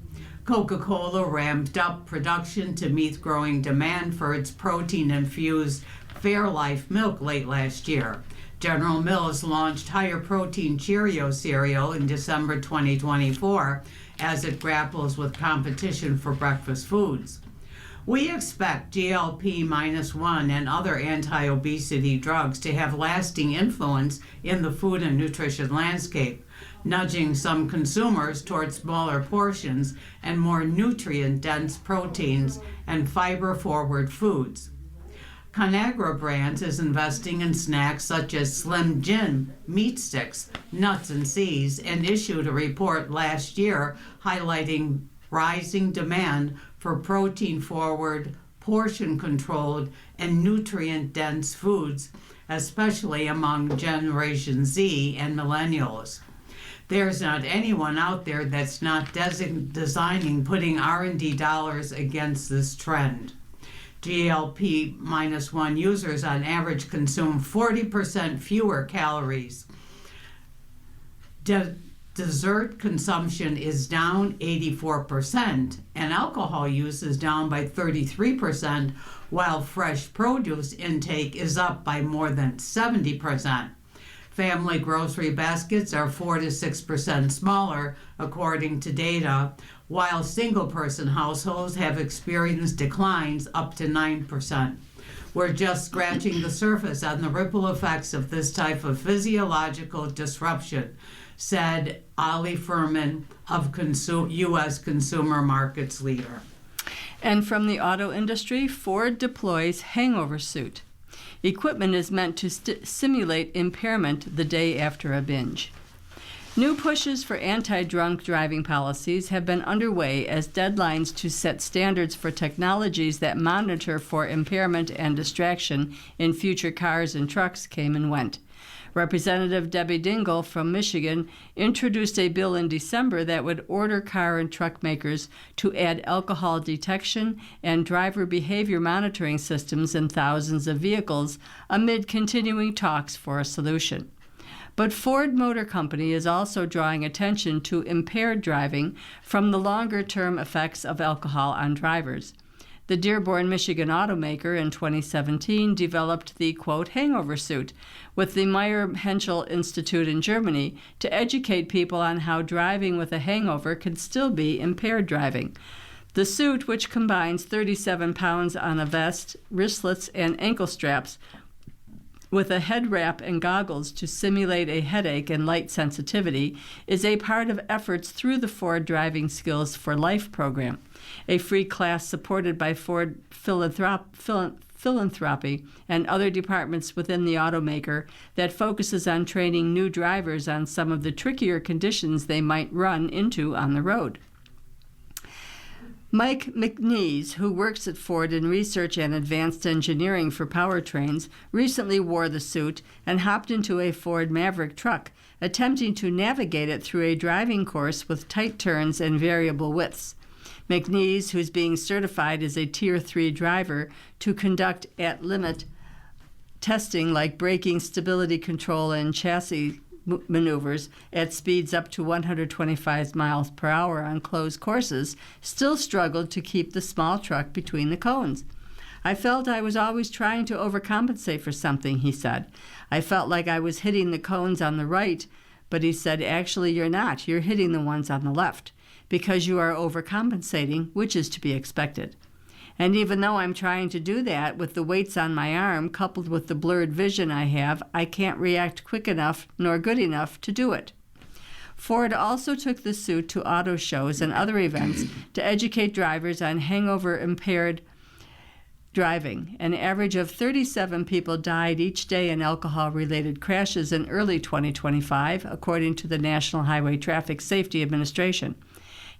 Coca-Cola ramped up production to meet growing demand for its protein-infused Fairlife milk late last year. General Mills launched higher protein Cheerio cereal in December 2024 as it grapples with competition for breakfast foods. We expect GLP-1 and other anti-obesity drugs to have lasting influence in the food and nutrition landscape, nudging some consumers toward smaller portions and more nutrient-dense proteins and fiber-forward foods. Conagra Brands is investing in snacks such as Slim Jim meat sticks, nuts and seeds, and issued a report last year highlighting rising demand for protein-forward portion-controlled and nutrient-dense foods, especially among Generation Z and millennials. There's not anyone out there that's not designing putting R&D dollars against this trend. GLP-1 users on average consume 40% fewer calories. Dessert consumption is down 84%, and alcohol use is down by 33%, while fresh produce intake is up by more than 70%. Family grocery baskets are 4 to 6% smaller, according to data, while single-person households have experienced declines up to 9%. We're just scratching the surface on the ripple effects of this type of physiological disruption, said Ali Furman of U.S. Consumer Markets leader. And from the auto industry, Ford deploys hangover suit. Equipment is meant to simulate impairment the day after a binge. New pushes for anti-drunk driving policies have been underway as deadlines to set standards for technologies that monitor for impairment and distraction in future cars and trucks came and went. Representative Debbie Dingell from Michigan introduced a bill in December that would order car and truck makers to add alcohol detection and driver behavior monitoring systems in thousands of vehicles amid continuing talks for a solution. But Ford Motor Company is also drawing attention to impaired driving from the longer-term effects of alcohol on drivers. The Dearborn, Michigan automaker in 2017 developed the, quote, hangover suit with the Meyer Henschel Institute in Germany to educate people on how driving with a hangover can still be impaired driving. The suit, which combines 37 pounds on a vest, wristlets, and ankle straps, with a head wrap and goggles to simulate a headache and light sensitivity, is a part of efforts through the Ford Driving Skills for Life program, a free class supported by Ford Philanthropy and other departments within the automaker that focuses on training new drivers on some of the trickier conditions they might run into on the road. Mike McNeese, who works at Ford in research and advanced engineering for powertrains, recently wore the suit and hopped into a Ford Maverick truck, attempting to navigate it through a driving course with tight turns and variable widths. McNeese, who's being certified as a Tier 3 driver to conduct at-limit testing like braking, stability control, and chassis maneuvers at speeds up to 125 miles per hour on closed courses, still struggled to keep the small truck between the cones. I felt I was always trying to overcompensate for something, he said. I felt like I was hitting the cones on the right, but he said, actually, you're not. You're hitting the ones on the left because you are overcompensating, which is to be expected. And even though I'm trying to do that with the weights on my arm coupled with the blurred vision I have, I can't react quick enough nor good enough to do it. Ford also took the suit to auto shows and other events to educate drivers on hangover-impaired driving. An average of 37 people died each day in alcohol-related crashes in early 2025, according to the National Highway Traffic Safety Administration.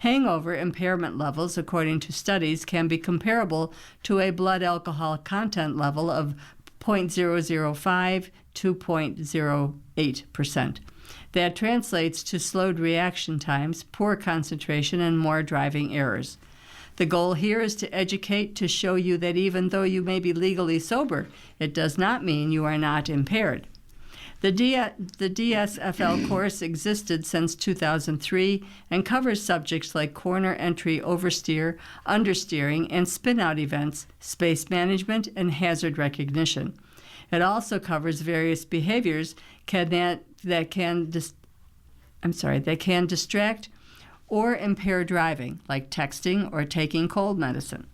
Hangover impairment levels, according to studies, can be comparable to a blood alcohol content level of 0.005 to 0.08%. That translates to slowed reaction times, poor concentration, and more driving errors. The goal here is to educate to show you that even though you may be legally sober, it does not mean you are not impaired. The DSFL course existed since 2003 and covers subjects like corner entry, oversteer, understeering, and spin-out events, space management, and hazard recognition. It also covers various behaviors that can distract or impair driving, like texting or taking cold medicine.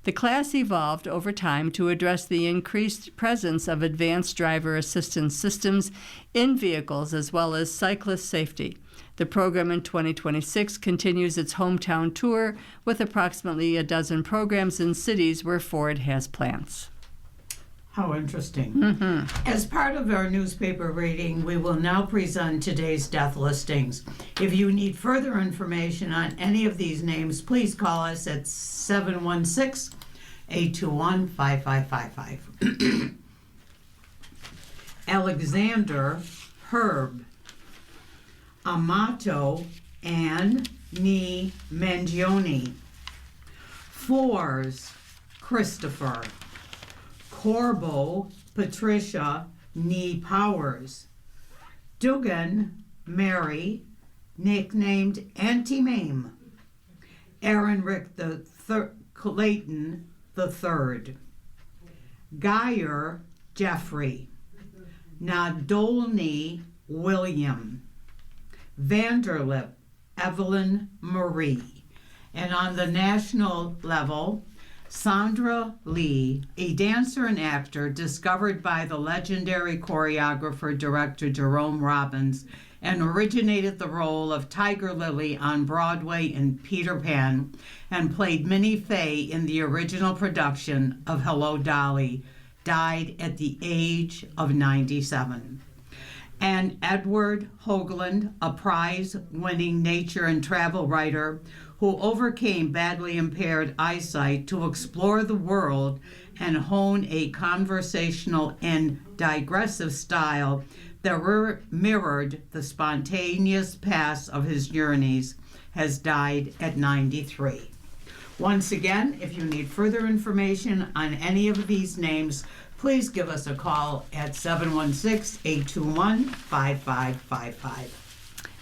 The class evolved over time to address the increased presence of advanced driver assistance systems in vehicles as well as cyclist safety. The program in 2026 continues its hometown tour with approximately a dozen programs in cities where Ford has plants. How interesting. As part of our newspaper reading, we will now present today's death listings. If you need further information on any of these names, please call us at 821-5555. Alexander Herb. Amato Ann Nee Mangione. Fours Christopher. Corbo Patricia Nee Powers. Dugan Mary, nicknamed Auntie Mame. Aaron Rick Clayton III. Geyer Jeffrey. Nadolny William. Vanderlip Evelyn Marie. And on the national level, Sandra Lee, a dancer and actor discovered by the legendary choreographer-director Jerome Robbins, and originated the role of Tiger Lily on Broadway in Peter Pan, and played Minnie Fay in the original production of Hello, Dolly, died at the age of 97. And Edward Hoagland, a prize-winning nature and travel writer who overcame badly impaired eyesight to explore the world and hone a conversational and digressive style that mirrored the spontaneous paths of his journeys, has died at 93. Once again, if you need further information on any of these names, please give us a call at 716-821-5555.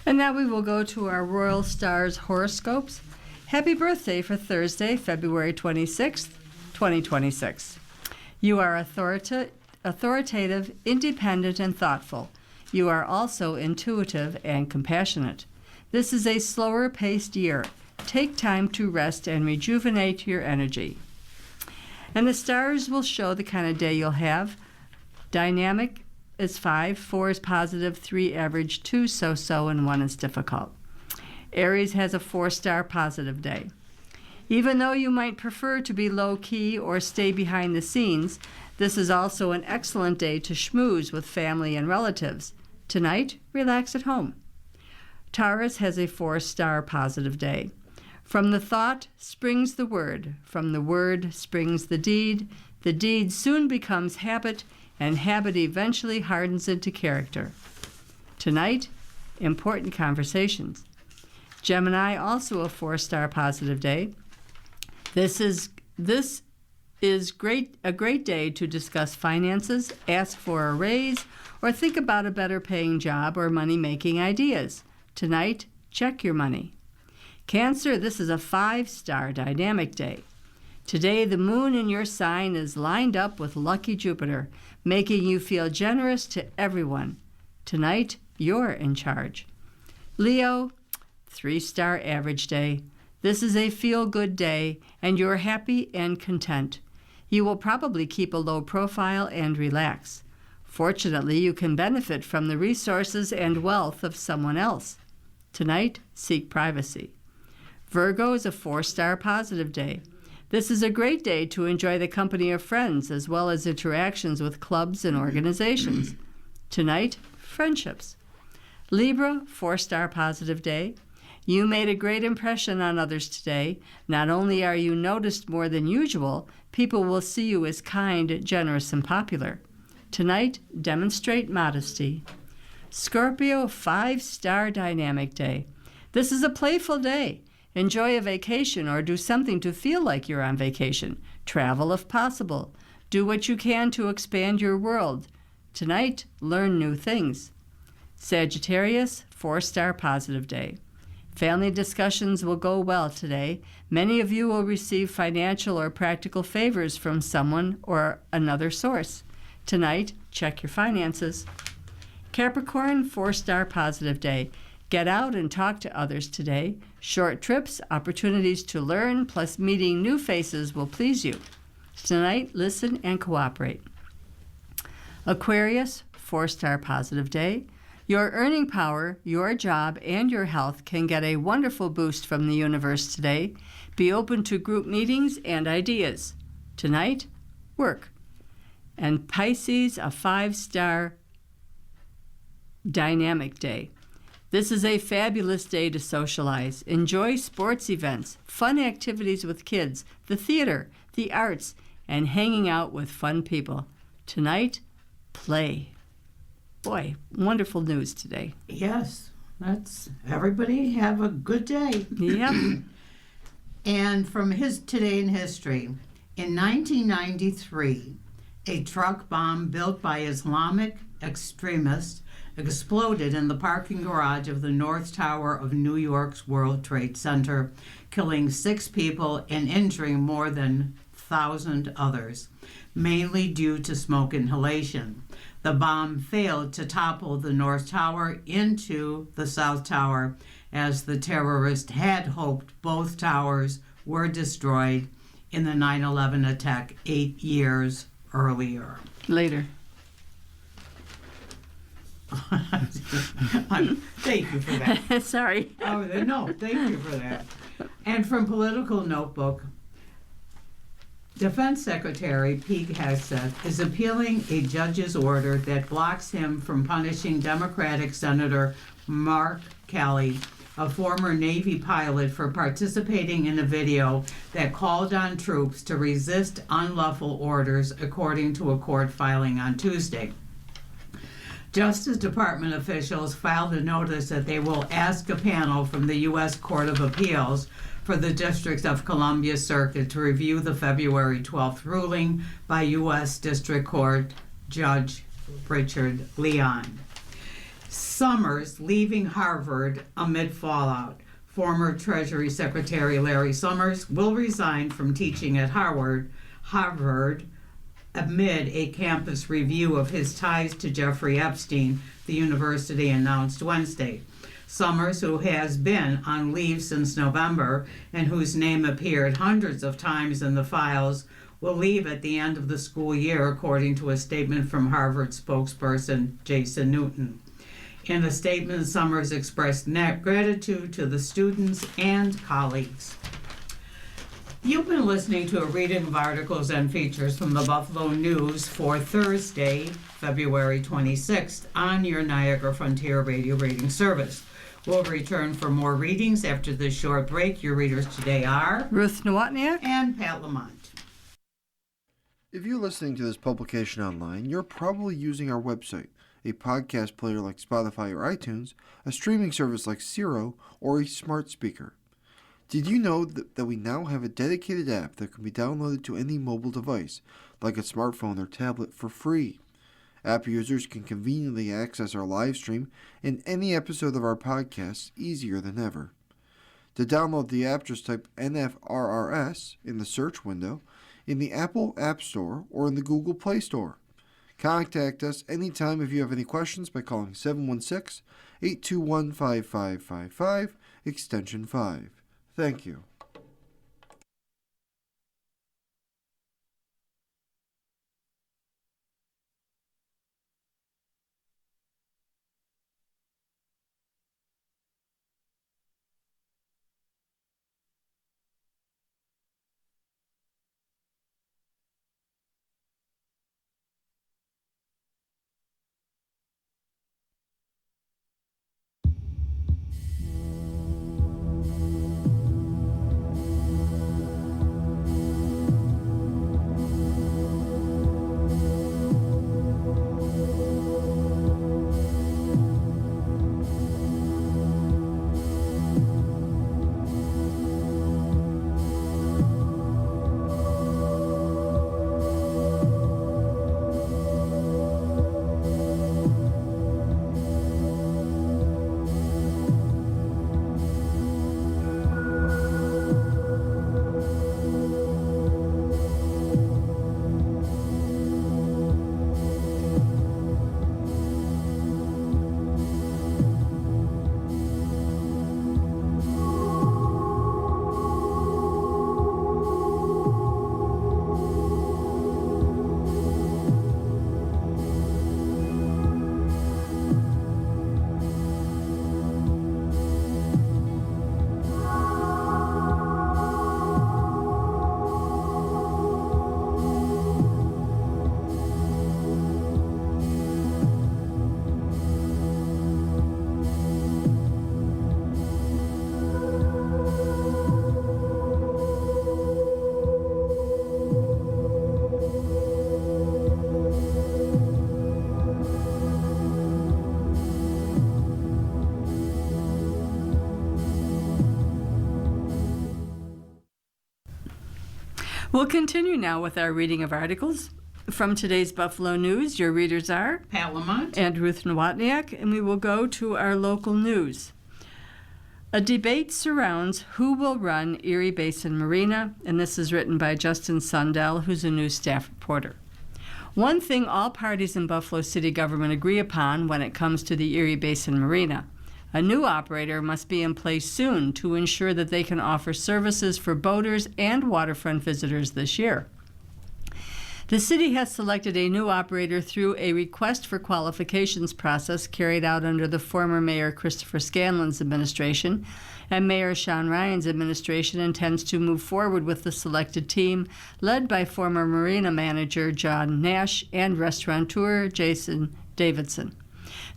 And now we will go to our Royal Stars horoscopes. Happy birthday for Thursday, February 26th, 2026. You are authoritative, independent, and thoughtful. You are also intuitive and compassionate. This is a slower paced year. Take time to rest and rejuvenate your energy. And the stars will show the kind of day you'll have. Dynamic is 5, 4 is positive, 3 average, 2 so-so, and 1 is difficult. Aries has a 4-star positive day. Even though you might prefer to be low-key or stay behind the scenes, this is also an excellent day to schmooze with family and relatives. Tonight, relax at home. Taurus has a 4-star positive day. From the thought springs the word. From the word springs the deed. The deed soon becomes habit, and habit eventually hardens into character. Tonight, important conversations. Gemini, also a 4-star positive day. This is a great day to discuss finances, ask for a raise, or think about a better paying job or money-making ideas. Tonight, check your money. Cancer, this is a 5-star dynamic day. Today, the moon in your sign is lined up with lucky Jupiter, making you feel generous to everyone. Tonight, you're in charge. Leo, 3-star average day. This is a feel-good day, and you're happy and content. You will probably keep a low profile and relax. Fortunately, you can benefit from the resources and wealth of someone else. Tonight, seek privacy. Virgo is a 4-star positive day. This is a great day to enjoy the company of friends as well as interactions with clubs and organizations. Tonight, friendships. Libra, 4-star positive day. You made a great impression on others today. Not only are you noticed more than usual, people will see you as kind, generous, and popular. Tonight, demonstrate modesty. Scorpio, 5-star dynamic day. This is a playful day. Enjoy a vacation or do something to feel like you're on vacation. Travel if possible. Do what you can to expand your world. Tonight, learn new things. Sagittarius, 4-star positive day. Family discussions will go well today. Many of you will receive financial or practical favors from someone or another source. Tonight, check your finances. Capricorn, 4-star positive day. Get out and talk to others today. Short trips, opportunities to learn, plus meeting new faces will please you. Tonight, listen and cooperate. Aquarius, 4-star positive day. Your earning power, your job, and your health can get a wonderful boost from the universe today. Be open to group meetings and ideas. Tonight, work. And Pisces, a 5-star dynamic day. This is a fabulous day to socialize. Enjoy sports events, fun activities with kids, the theater, the arts, and hanging out with fun people. Tonight, play. Boy, wonderful news today. Yes, that's everybody have a good day. Yep. And from Today in History, in 1993, a truck bomb built by Islamic extremists exploded in the parking garage of the North Tower of New York's World Trade Center, killing 6 people and injuring more than 1,000 others, mainly due to smoke inhalation. The bomb failed to topple the North Tower into the South Tower, as the terrorists had hoped. Both towers were destroyed in the 9/11 attack 8 years earlier. Later. Thank you for that. Sorry. Oh, no, thank you for that. And from Political Notebook, Defense Secretary Pete Hegseth is appealing a judge's order that blocks him from punishing Democratic Senator Mark Kelly, a former Navy pilot, for participating in a video that called on troops to resist unlawful orders, according to a court filing on Tuesday. Justice Department officials filed a notice that they will ask a panel from the U.S. Court of Appeals for the District of Columbia Circuit to review the February 12th ruling by U.S. District Court Judge Richard Leon. Summers leaving Harvard amid fallout. Former Treasury Secretary Larry Summers will resign from teaching at Harvard amid a campus review of his ties to Jeffrey Epstein, the university announced Wednesday. Summers, who has been on leave since November and whose name appeared hundreds of times in the files, will leave at the end of the school year, according to a statement from Harvard spokesperson Jason Newton. In a statement, Summers expressed gratitude to the students and colleagues. You've been listening to a reading of articles and features from the Buffalo News for Thursday, February 26th on your Niagara Frontier Radio Reading Service. We'll return for more readings after this short break. Your readers today are Ruth Nowotniak and Pat Lamont. If you're listening to this publication online, you're probably using our website, a podcast player like Spotify or iTunes, a streaming service like Siro, or a smart speaker. Did you know that we now have a dedicated app that can be downloaded to any mobile device, like a smartphone or tablet, for free? App users can conveniently access our live stream and any episode of our podcast easier than ever. To download the app, just type NFRRS in the search window in the Apple App Store or in the Google Play Store. Contact us anytime if you have any questions by calling 716-821-5555, extension 5. Thank you. We'll continue now with our reading of articles. From today's Buffalo News, your readers are Pat Lamont and Ruth Nowotniak, and we will go to our local news. A debate surrounds who will run Erie Basin Marina, and this is written by Justin Sundell, who's a news staff reporter. One thing all parties in Buffalo City government agree upon when it comes to the Erie Basin Marina: a new operator must be in place soon to ensure that they can offer services for boaters and waterfront visitors this year. The city has selected a new operator through a request for qualifications process carried out under the former Mayor Christopher Scanlon's administration, and Mayor Sean Ryan's administration intends to move forward with the selected team led by former marina manager John Nash and restaurateur Jason Davidson.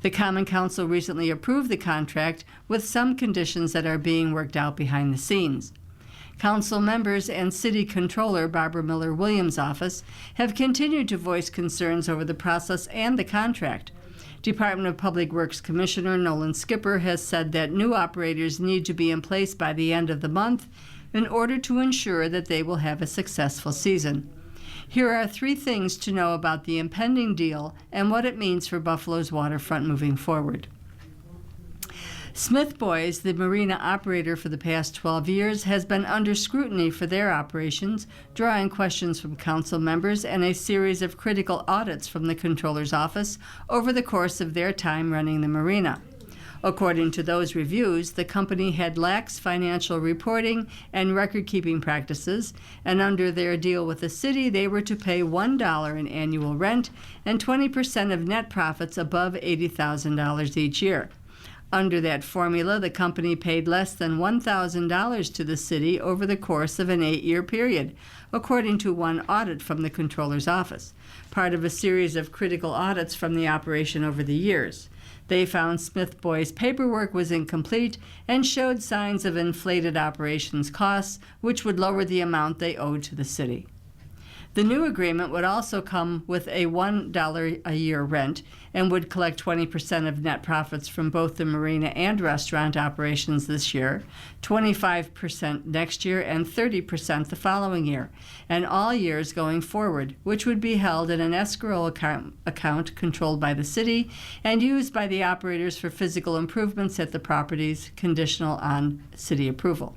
The Common Council recently approved the contract with some conditions that are being worked out behind the scenes. Council members and City Controller Barbara Miller-Williams' office have continued to voice concerns over the process and the contract. Department of Public Works Commissioner Nolan Skipper has said that new operators need to be in place by the end of the month in order to ensure that they will have a successful season. Here are 3 things to know about the impending deal and what it means for Buffalo's waterfront moving forward. Smith Boys, the marina operator for the past 12 years, has been under scrutiny for their operations, drawing questions from council members and a series of critical audits from the Comptroller's office over the course of their time running the marina. According to those reviews, the company had lax financial reporting and record-keeping practices, and under their deal with the city, they were to pay $1 in annual rent and 20% of net profits above $80,000 each year. Under that formula, the company paid less than $1,000 to the city over the course of an 8-year period, according to one audit from the Comptroller's office, part of a series of critical audits from the operation over the years. They found Smith Boys' paperwork was incomplete and showed signs of inflated operations costs, which would lower the amount they owed to the city. The new agreement would also come with a $1 a year rent and would collect 20% of net profits from both the marina and restaurant operations this year, 25% next year, and 30% the following year, and all years going forward, which would be held in an escrow account controlled by the city and used by the operators for physical improvements at the properties, conditional on city approval.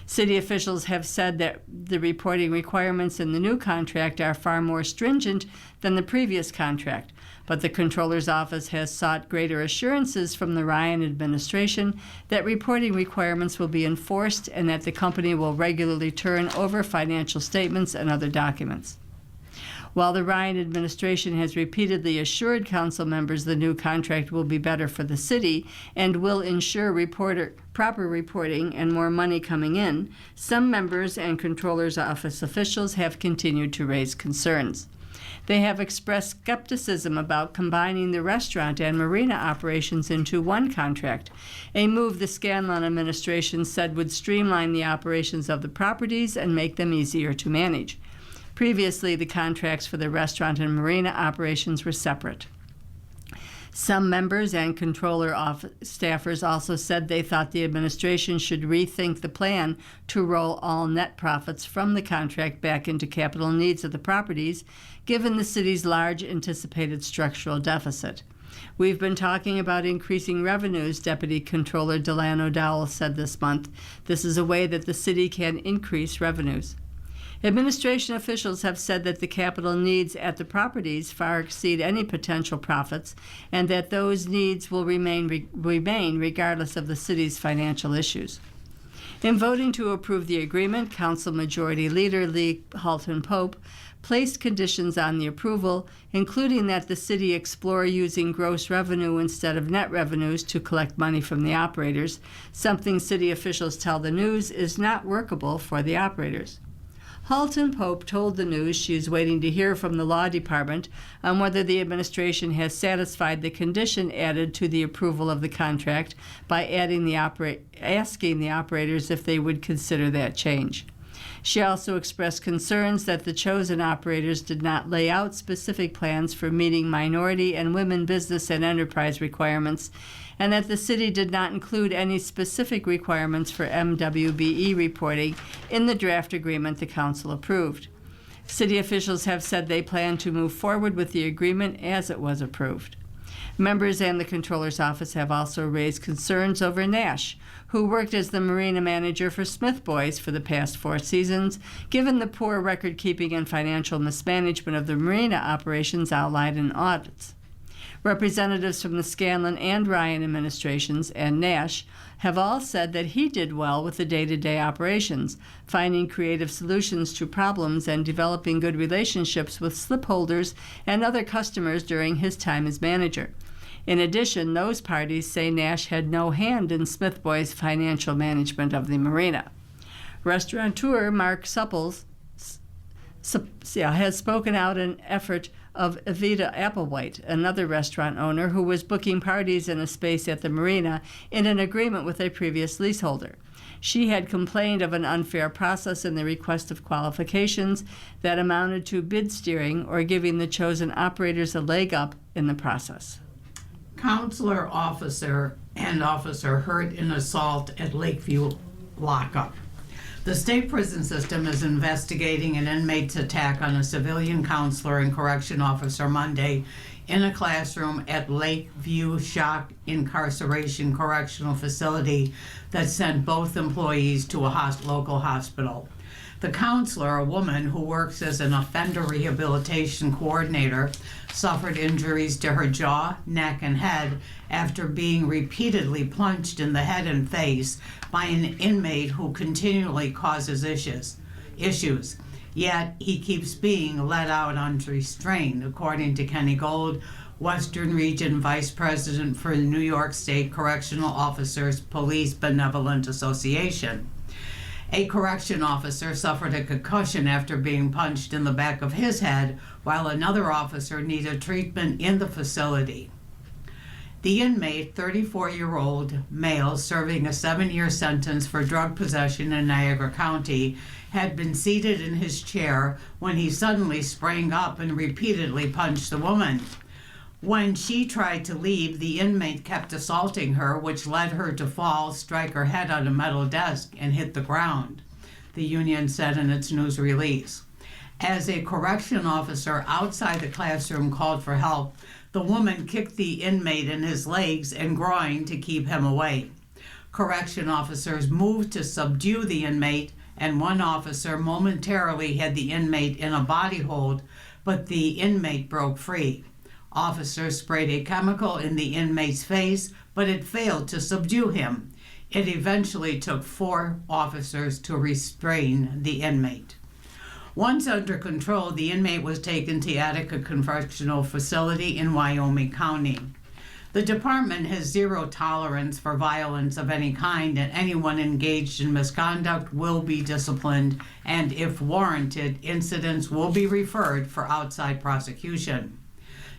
City officials have said that the reporting requirements in the new contract are far more stringent than the previous contract, but the Comptroller's office has sought greater assurances from the Ryan administration that reporting requirements will be enforced and that the company will regularly turn over financial statements and other documents. While the Ryan administration has repeatedly assured council members the new contract will be better for the city and will ensure proper reporting and more money coming in, some members and Comptroller's office officials have continued to raise concerns. They have expressed skepticism about combining the restaurant and marina operations into one contract, a move the Scanlon administration said would streamline the operations of the properties and make them easier to manage. Previously, the contracts for the restaurant and marina operations were separate. Some members and Comptroller staffers also said they thought the administration should rethink the plan to roll all net profits from the contract back into capital needs of the properties, given the city's large anticipated structural deficit. We've been talking about increasing revenues, Deputy Comptroller Delano Dowell said this month. This is a way that the city can increase revenues. Administration officials have said that the capital needs at the properties far exceed any potential profits and that those needs will remain regardless of the city's financial issues. In voting to approve the agreement, Council Majority Leader Lee Halton Pope placed conditions on the approval, including that the city explore using gross revenue instead of net revenues to collect money from the operators, something city officials tell the News is not workable for the operators. Halton Pope told the News she is waiting to hear from the law department on whether the administration has satisfied the condition added to the approval of the contract by asking the operators if they would consider that change. She also expressed concerns that the chosen operators did not lay out specific plans for meeting minority and women business and enterprise requirements, and that the city did not include any specific requirements for MWBE reporting in the draft agreement the council approved. City officials have said they plan to move forward with the agreement as it was approved. Members and the Comptroller's office have also raised concerns over Nash, who worked as the marina manager for Smith Boys for the past 4 seasons, given the poor record-keeping and financial mismanagement of the marina operations outlined in audits. Representatives from the Scanlon and Ryan administrations and Nash have all said that he did well with the day-to-day operations, finding creative solutions to problems and developing good relationships with slip holders and other customers during his time as manager. In addition, those parties say Nash had no hand in Smith Boys' financial management of the marina. Restaurateur Mark Supples has spoken out in effort of Evita Applewhite, another restaurant owner who was booking parties in a space at the marina in an agreement with a previous leaseholder. She had complained of an unfair process in the request of qualifications that amounted to bid steering or giving the chosen operators a leg up in the process. Counselor officer and officer hurt in assault at Lakeview lockup. The state prison system is investigating an inmate's attack on a civilian counselor and correction officer Monday in a classroom at Lakeview Shock Incarceration Correctional Facility that sent both employees to a local hospital. The counselor, a woman who works as an offender rehabilitation coordinator, suffered injuries to her jaw, neck, and head after being repeatedly punched in the head and face by an inmate who continually causes issues. Yet he keeps being let out unrestrained, according to Kenny Gold, Western Region Vice President for the New York State Correctional Officers Police Benevolent Association. A correction officer suffered a concussion after being punched in the back of his head, while another officer needed treatment in the facility. The inmate, 34-year-old male serving a 7-year sentence for drug possession in Niagara County, had been seated in his chair when he suddenly sprang up and repeatedly punched the woman. When she tried to leave, the inmate kept assaulting her, which led her to fall, strike her head on a metal desk, and hit the ground, the union said in its news release. As a correction officer outside the classroom called for help, the woman kicked the inmate in his legs and groin to keep him away. Correction officers moved to subdue the inmate, and one officer momentarily had the inmate in a body hold, but the inmate broke free. Officers sprayed a chemical in the inmate's face, but it failed to subdue him. It eventually took 4 officers to restrain the inmate. Once under control, the inmate was taken to Attica Correctional Facility in Wyoming County. The department has zero tolerance for violence of any kind, and anyone engaged in misconduct will be disciplined, and if warranted, incidents will be referred for outside prosecution.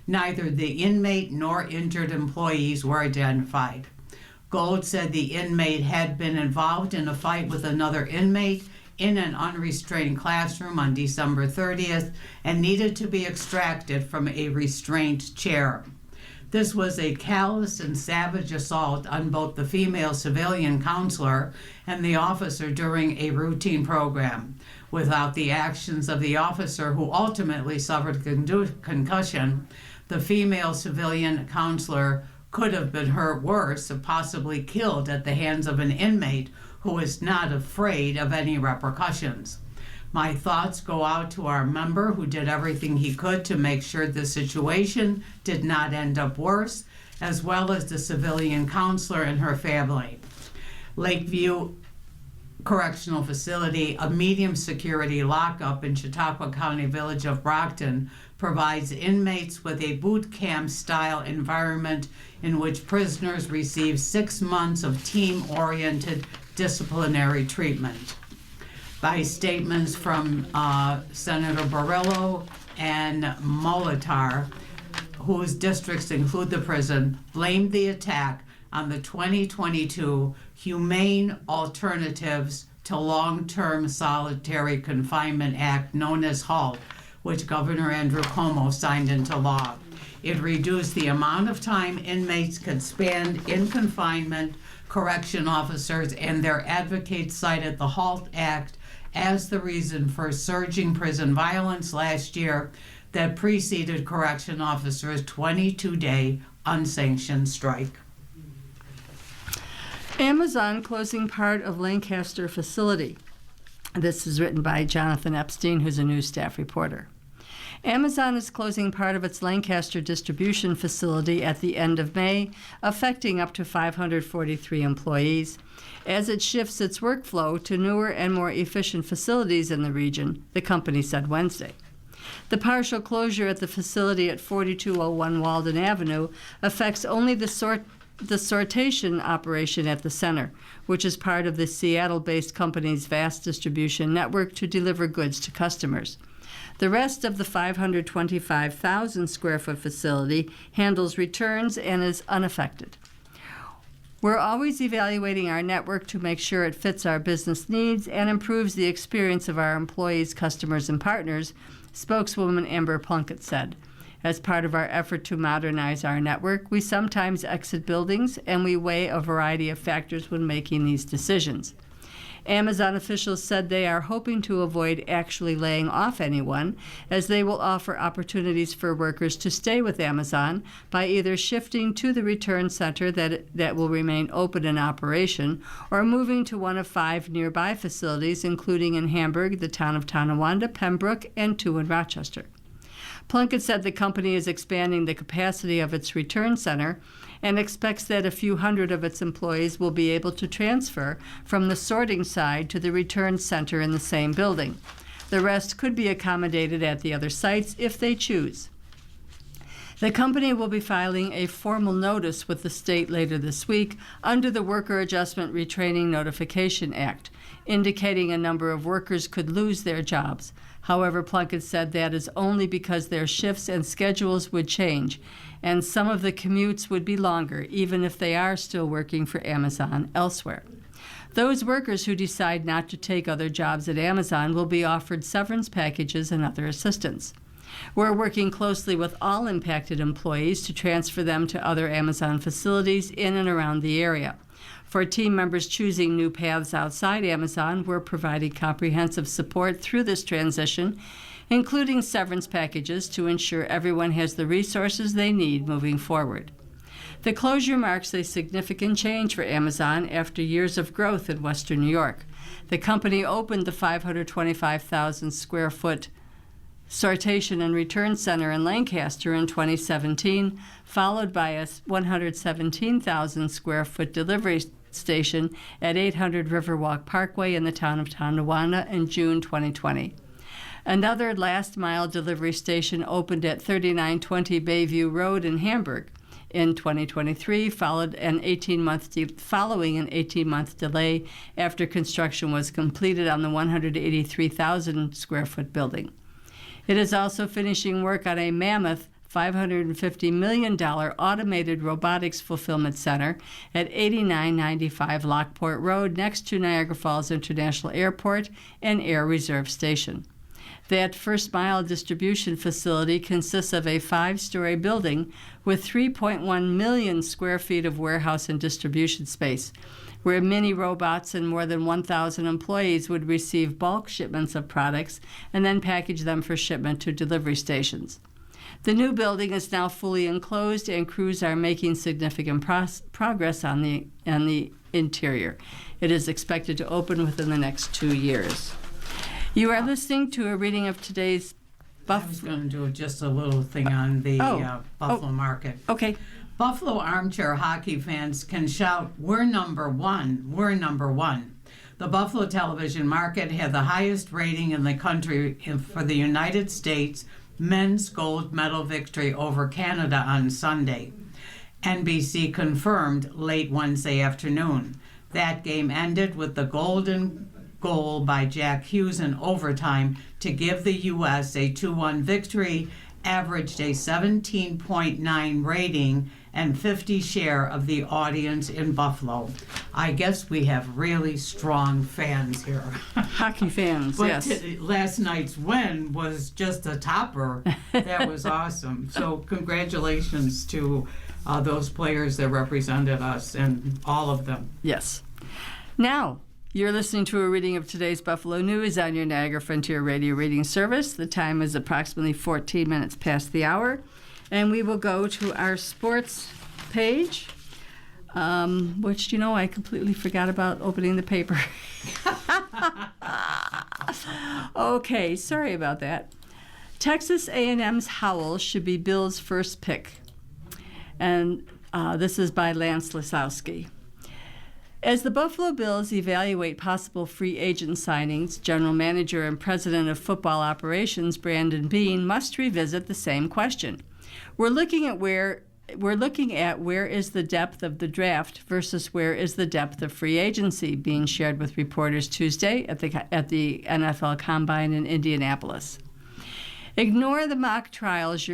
Neither the inmate nor injured employees were identified. Gold said the inmate had been involved in a fight with another inmate in an unrestrained classroom on December 30th and needed to be extracted from a restraint chair. This was a callous and savage assault on both the female civilian counselor and the officer during a routine program. Without the actions of the officer, who ultimately suffered concussion, the female civilian counselor could have been hurt worse, or possibly killed at the hands of an inmate who is not afraid of any repercussions. My thoughts go out to our member who did everything he could to make sure the situation did not end up worse, as well as the civilian counselor and her family. Lakeview Correctional Facility, a medium security lockup in Chautauqua County village of Brockton, provides inmates with a boot camp style environment in which prisoners receive 6 months of team-oriented disciplinary treatment. By statements from Senator Barillo and Molitor, whose districts include the prison, blamed the attack on the 2022 Humane Alternatives to Long-Term Solitary Confinement Act, known as HALT, which Governor Andrew Cuomo signed into law. It reduced the amount of time inmates could spend in confinement. Correction officers and their advocates cited the HALT Act as the reason for surging prison violence last year that preceded correction officers' 22-day unsanctioned strike. Amazon closing part of Lancaster facility. This is written by Jonathan Epstein, who's a news staff reporter. Amazon is closing part of its Lancaster distribution facility at the end of May, affecting up to 543 employees, as it shifts its workflow to newer and more efficient facilities in the region, the company said Wednesday. The partial closure at the facility at 4201 Walden Avenue affects only the sortation operation at the center, which is part of the Seattle-based company's vast distribution network to deliver goods to customers. The rest of the 525,000 square foot facility handles returns and is unaffected. We're always evaluating our network to make sure it fits our business needs and improves the experience of our employees, customers, and partners, spokeswoman Amber Plunkett said. As part of our effort to modernize our network, we sometimes exit buildings and we weigh a variety of factors when making these decisions. Amazon officials said they are hoping to avoid actually laying off anyone, as they will offer opportunities for workers to stay with Amazon by either shifting to the return center that will remain open in operation or moving to one of 5 nearby facilities, including in Hamburg, the town of Tonawanda, Pembroke, and 2 in Rochester. Plunkett said the company is expanding the capacity of its return center and expects that a few hundred of its employees will be able to transfer from the sorting side to the return center in the same building. The rest could be accommodated at the other sites if they choose. The company will be filing a formal notice with the state later this week under the Worker Adjustment Retraining Notification Act, indicating a number of workers could lose their jobs. However, Plunkett said that is only because their shifts and schedules would change, and some of the commutes would be longer, even if they are still working for Amazon elsewhere. Those workers who decide not to take other jobs at Amazon will be offered severance packages and other assistance. We're working closely with all impacted employees to transfer them to other Amazon facilities in and around the area. For team members choosing new paths outside Amazon, we're providing comprehensive support through this transition, including severance packages to ensure everyone has the resources they need moving forward. The closure marks a significant change for Amazon after years of growth in Western New York. The company opened the 525,000 square foot sortation and return center in Lancaster in 2017, followed by a 117,000 square foot delivery station at 800 Riverwalk Parkway in the town of Tonawanda in June 2020. Another last-mile delivery station opened at 3920 Bayview Road in Hamburg in 2023, following an 18-month delay after construction was completed on the 183,000 square foot building. It is also finishing work on a mammoth $550 million automated robotics fulfillment center at 8995 Lockport Road next to Niagara Falls International Airport and Air Reserve Station. That first-mile distribution facility consists of a 5-story building with 3.1 million square feet of warehouse and distribution space, where mini robots and more than 1,000 employees would receive bulk shipments of products and then package them for shipment to delivery stations. The new building is now fully enclosed, and crews are making significant progress on the interior. It is expected to open within the next 2 years. You are listening to a reading of today's I was going to do just a little thing on the Buffalo market. Okay. Buffalo armchair hockey fans can shout, "We're number one, we're number one." The Buffalo television market had the highest rating in the country for the United States men's gold medal victory over Canada on Sunday. NBC confirmed late Wednesday afternoon. That game ended with the golden goal by Jack Hughes in overtime to give the U.S. a 2-1 victory, averaged a 17.9 rating and 50 share of the audience in Buffalo. I guess we have really strong fans here. Hockey fans, But yes. last night's win was just a topper. That was awesome. So congratulations to those players that represented us, and all of them. Yes. Now, You're listening to a reading of today's Buffalo News on your Niagara Frontier Radio reading service. The time is approximately 14 minutes past the hour, and we will go to our sports page, which, I completely forgot about opening the paper. Okay, sorry about that. Texas A&M's Howell should be Bill's first pick, and this is by Lance Lasowski. As the Buffalo Bills evaluate possible free agent signings, General Manager and President of Football Operations Brandon Beane must revisit the same question. We're looking at where is the depth of the draft versus where is the depth of free agency, Beane shared with reporters Tuesday at the NFL Combine in Indianapolis. Ignore the mock drafts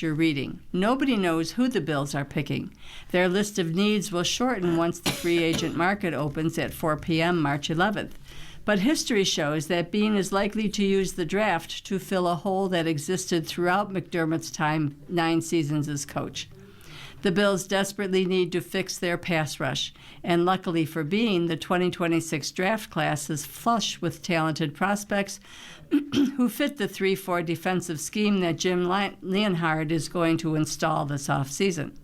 you're reading. Nobody knows who the Bills are picking. Their list of needs will shorten once the free agent market opens at 4 p.m. March 11th. But history shows that Beane is likely to use the draft to fill a hole that existed throughout McDermott's 9 seasons as coach. The Bills desperately need to fix their pass rush, and luckily for Beane, the 2026 draft class is flush with talented prospects who fit the 3-4 defensive scheme that Jim Leonhard is going to install this offseason.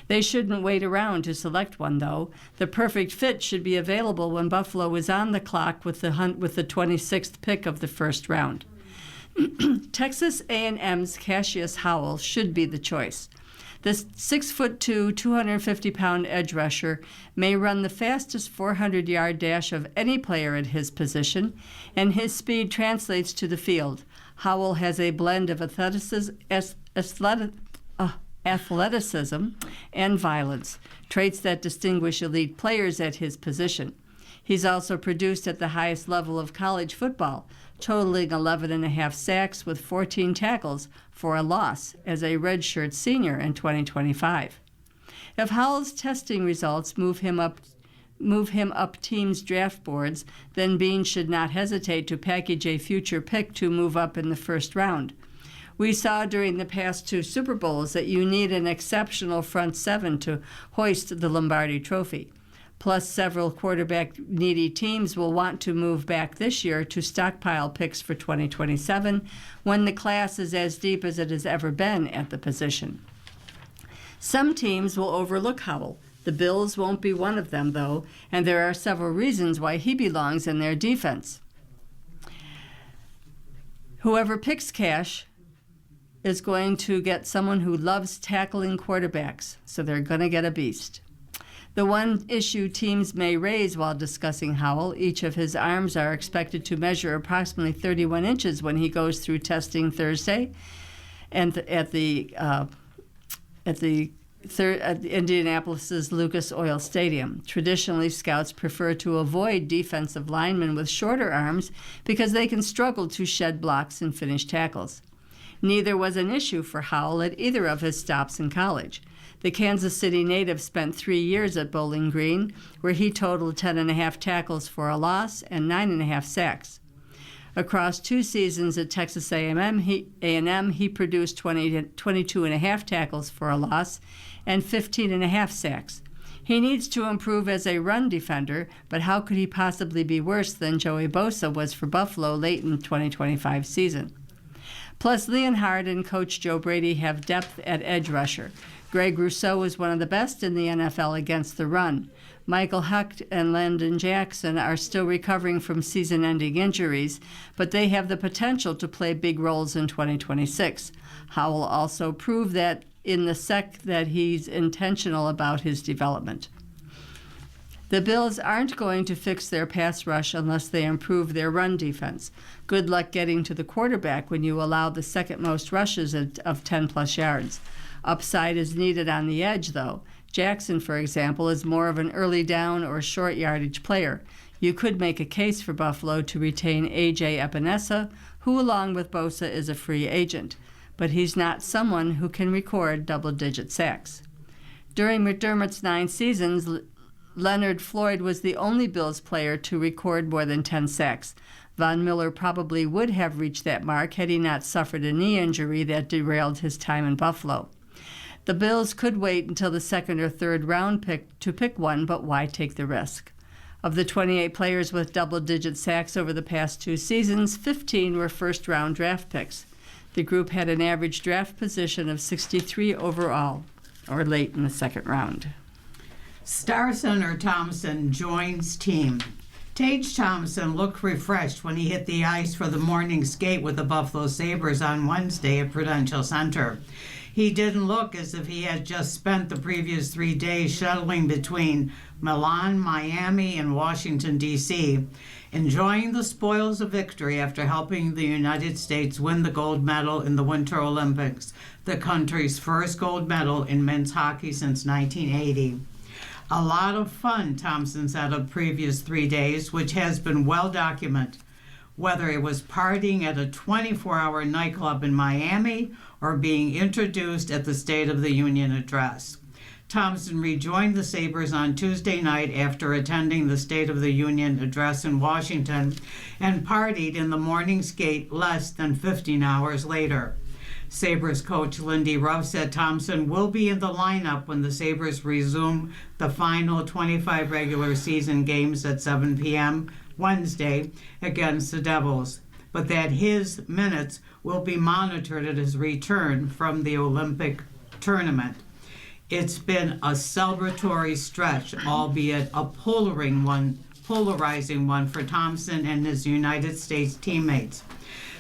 They shouldn't wait around to select one, though. The perfect fit should be available when Buffalo is on the clock with the 26th pick of the first round. Texas A&M's Cassius Howell should be the choice. The 6'2", 250-pound edge rusher may run the fastest 400-yard dash of any player at his position, and his speed translates to the field. Howell has a blend of athleticism and violence, traits that distinguish elite players at his position. He's also produced at the highest level of college football, totaling 11.5 sacks with 14 tackles for a loss as a redshirt senior in 2025. If Howell's testing results move him up teams' draft boards, then Beane should not hesitate to package a future pick to move up in the first round. We saw during the past 2 Super Bowls that you need an exceptional front seven to hoist the Lombardi Trophy. Plus, several quarterback-needy teams will want to move back this year to stockpile picks for 2027 when the class is as deep as it has ever been at the position. Some teams will overlook Howell. The Bills won't be one of them, though, and there are several reasons why he belongs in their defense. Whoever picks Cash is going to get someone who loves tackling quarterbacks, so they're going to get a beast. The one issue teams may raise while discussing Howell, each of his arms are expected to measure approximately 31 inches when he goes through testing Thursday, and at Indianapolis's Lucas Oil Stadium. Traditionally, scouts prefer to avoid defensive linemen with shorter arms because they can struggle to shed blocks and finish tackles. Neither was an issue for Howell at either of his stops in college. The Kansas City native spent 3 years at Bowling Green, where he totaled 10.5 tackles for a loss and 9.5 sacks. Across 2 seasons at Texas A&M, he produced 22.5 tackles for a loss and 15.5 sacks. He needs to improve as a run defender, but how could he possibly be worse than Joey Bosa was for Buffalo late in the 2025 season? Plus, Leonhard and Coach Joe Brady have depth at edge rusher. Greg Rousseau is one of the best in the NFL against the run. Michael Hecht and Landon Jackson are still recovering from season-ending injuries, but they have the potential to play big roles in 2026. Howell also proved that in the SEC that he's intentional about his development. The Bills aren't going to fix their pass rush unless they improve their run defense. Good luck getting to the quarterback when you allow the second most rushes of 10-plus yards. Upside is needed on the edge, though. Jackson, for example, is more of an early down or short yardage player. You could make a case for Buffalo to retain A.J. Epinesa, who, along with Bosa, is a free agent. But he's not someone who can record double-digit sacks. During McDermott's 9 seasons, Leonard Floyd was the only Bills player to record more than 10 sacks. Von Miller probably would have reached that mark had he not suffered a knee injury that derailed his time in Buffalo. The Bills could wait until the second or third round pick to pick one, but why take the risk? Of the 28 players with double-digit sacks over the past 2 seasons, 15 were first-round draft picks. The group had an average draft position of 63 overall, or late in the second round. Star center Thompson joins team. Tage Thompson looked refreshed when he hit the ice for the morning skate with the Buffalo Sabres on Wednesday at Prudential Center. He didn't look as if he had just spent the previous 3 days shuttling between Milan, Miami, and Washington, D.C., enjoying the spoils of victory after helping the United States win the gold medal in the Winter Olympics, the country's first gold medal in men's hockey since 1980. A lot of fun, Thompson said, of the previous 3 days, which has been well documented, whether it was partying at a 24-hour nightclub in Miami or being introduced at the State of the Union address. Thompson rejoined the Sabres on Tuesday night after attending the State of the Union address in Washington and partied in the morning skate less than 15 hours later. Sabres coach Lindy Ruff said Thompson will be in the lineup when the Sabres resume the final 25 regular season games at 7 p.m. Wednesday against the Devils, but that his minutes will be monitored at his return from the Olympic tournament. It's been a celebratory stretch, albeit a polarizing one for Thompson and his United States teammates.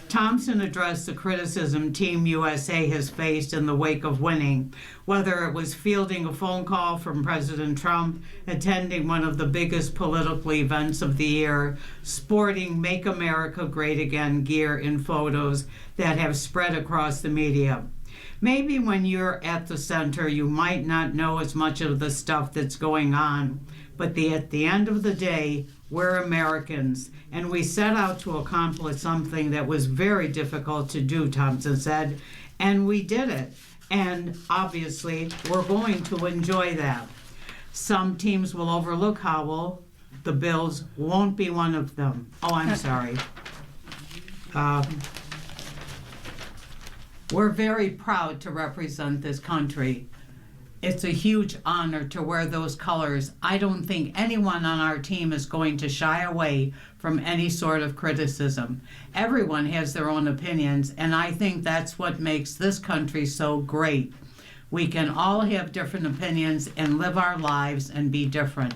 Thompson addressed the criticism Team USA has faced in the wake of winning, whether it was fielding a phone call from President Trump, attending one of the biggest political events of the year, sporting Make America Great Again gear in photos that have spread across the media. Maybe when you're at the center, you might not know as much of the stuff that's going on, but at the end of the day, we're Americans, and we set out to accomplish something that was very difficult to do, Thompson said, and we did it. And obviously, we're going to enjoy that. Some teams will overlook Howell. The Bills won't be one of them. Oh, I'm sorry. We're very proud to represent this country. It's a huge honor to wear those colors. I don't think anyone on our team is going to shy away from any sort of criticism. Everyone has their own opinions, and I think that's what makes this country so great. We can all have different opinions and live our lives and be different.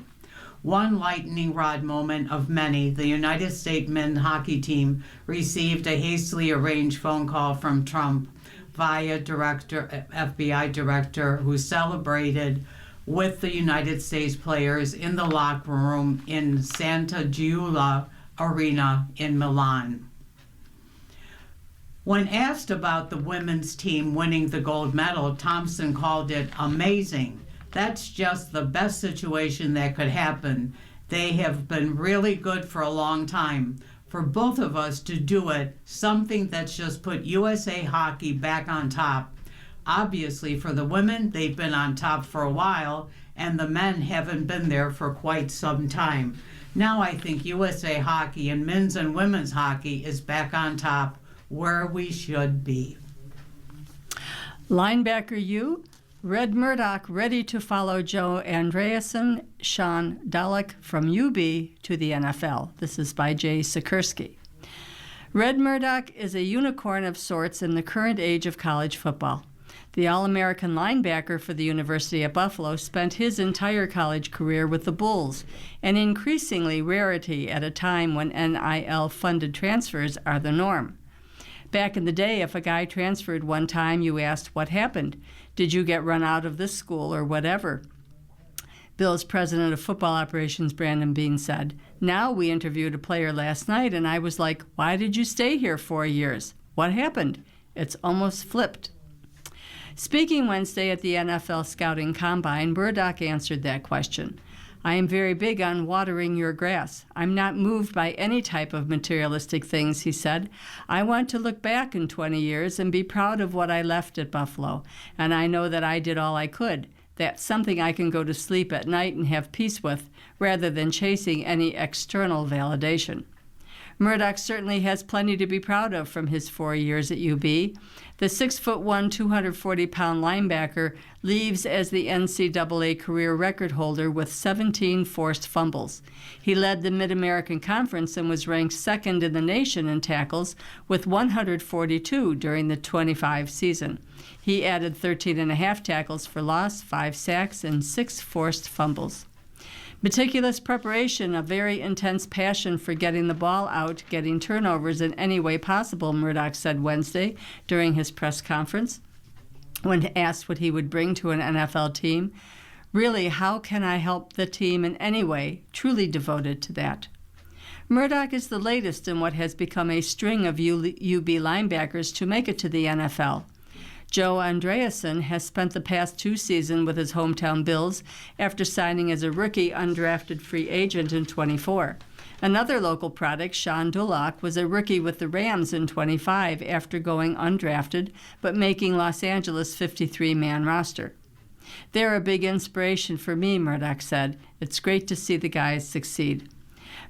One lightning rod moment of many, the United States men's hockey team received a hastily arranged phone call from Trump via FBI director, who celebrated with the United States players in the locker room in Santa Giulia Arena in Milan. When asked about the women's team winning the gold medal, Thompson called it amazing. That's just the best situation that could happen. They have been really good for a long time. For both of us to do it, something that's just put USA Hockey back on top. Obviously, for the women, they've been on top for a while, and the men haven't been there for quite some time. Now I think USA Hockey and men's and women's hockey is back on top, where we should be. Linebacker U, Red Murdoch ready to follow Joe Andreasen, Sean Dalek from UB to the NFL. This is by Jay Sikorsky. Red Murdoch is a unicorn of sorts in the current age of college football. The All-American linebacker for the University of Buffalo spent his entire college career with the Bulls, an increasingly rarity at a time when NIL-funded transfers are the norm. Back in the day, if a guy transferred one time, you asked, what happened? Did you get run out of this school or whatever? Bill's president of football operations, Brandon Bean, said, now we interviewed a player last night, and I was like, why did you stay here 4 years? What happened? It's almost flipped. Speaking Wednesday at the NFL Scouting Combine, Murdoch answered that question. I am very big on watering your grass. I'm not moved by any type of materialistic things, he said. I want to look back in 20 years and be proud of what I left at Buffalo, and I know that I did all I could. That's something I can go to sleep at night and have peace with, rather than chasing any external validation. Murdoch certainly has plenty to be proud of from his 4 years at UB. The 6'1", 240-pound linebacker leaves as the NCAA career record holder with 17 forced fumbles. He led the Mid-American Conference and was ranked second in the nation in tackles with 142 during the 25 season. He added 13.5 tackles for loss, 5 sacks, and 6 forced fumbles. Meticulous preparation, a very intense passion for getting the ball out, getting turnovers in any way possible, Murdoch said Wednesday during his press conference. When asked what he would bring to an NFL team, really, how can I help the team in any way? Truly devoted to that. Murdoch is the latest in what has become a string of UB linebackers to make it to the NFL. Joe Andreasen has spent the past 2 seasons with his hometown Bills after signing as a rookie undrafted free agent in 24. Another local product, Sean Dulac, was a rookie with the Rams in 25 after going undrafted but making Los Angeles' 53-man roster. They're a big inspiration for me, Murdoch said. It's great to see the guys succeed.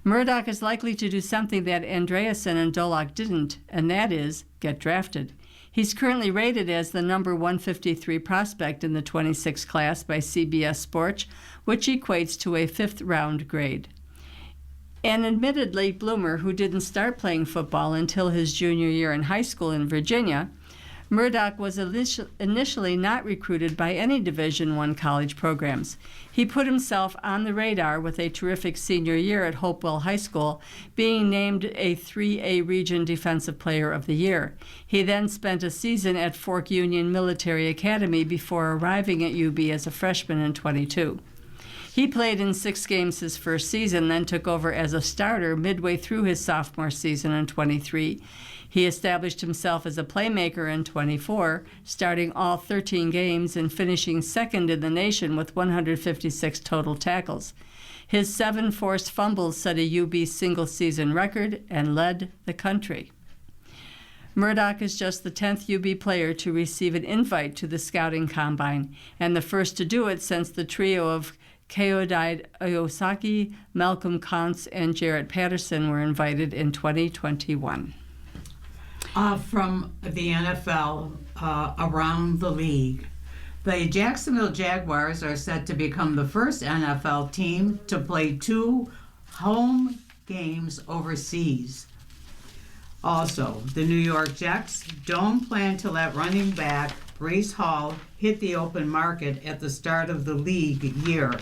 Murdoch is likely to do something that Andreasen and Dulac didn't, and that is get drafted. He's currently rated as the number 153 prospect in the 26 class by CBS Sports, which equates to a 5th-round grade. An admitted late bloomer who didn't start playing football until his junior year in high school in Virginia, Murdoch was initially not recruited by any Division I college programs. He put himself on the radar with a terrific senior year at Hopewell High School, being named a 3A Region Defensive Player of the Year. He then spent a season at Fork Union Military Academy before arriving at UB as a freshman in 22. He played in 6 games his first season, then took over as a starter midway through his sophomore season in 23. He established himself as a playmaker in 24, starting all 13 games and finishing second in the nation with 156 total tackles. His 7 forced fumbles set a UB single-season record and led the country. Murdoch is just the 10th UB player to receive an invite to the scouting combine, and the first to do it since the trio of Kyodai Oyosaki, Malcolm Kontz, and Jarrett Patterson were invited in 2021. From the NFL around the league, the Jacksonville Jaguars are set to become the first NFL team to play 2 home games overseas. Also, the New York Jets don't plan to let running back Breece Hall hit the open market at the start of the league year.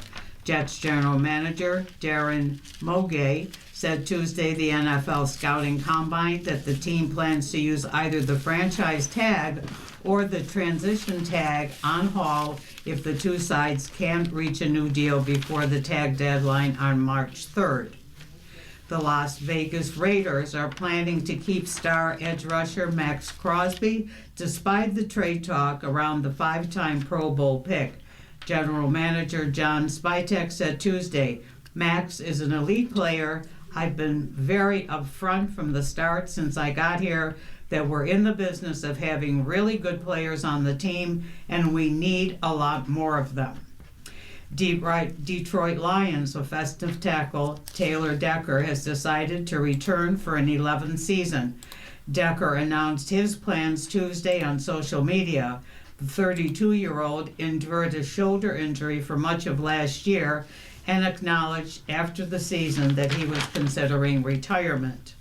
Jets general manager Darren Mogay said Tuesday the NFL scouting combine that the team plans to use either the franchise tag or the transition tag on Hall if the 2 sides can't reach a new deal before the tag deadline on March 3rd. The Las Vegas Raiders are planning to keep star edge rusher Max Crosby despite the trade talk around the 5-time Pro Bowl pick. General Manager John Spytek said Tuesday, Max is an elite player. I've been very upfront from the start since I got here that we're in the business of having really good players on the team, and we need a lot more of them. Detroit Lions offensive tackle Taylor Decker has decided to return for an 11th season. Decker announced his plans Tuesday on social media. The 32-year-old endured a shoulder injury for much of last year and acknowledged after the season that he was considering retirement.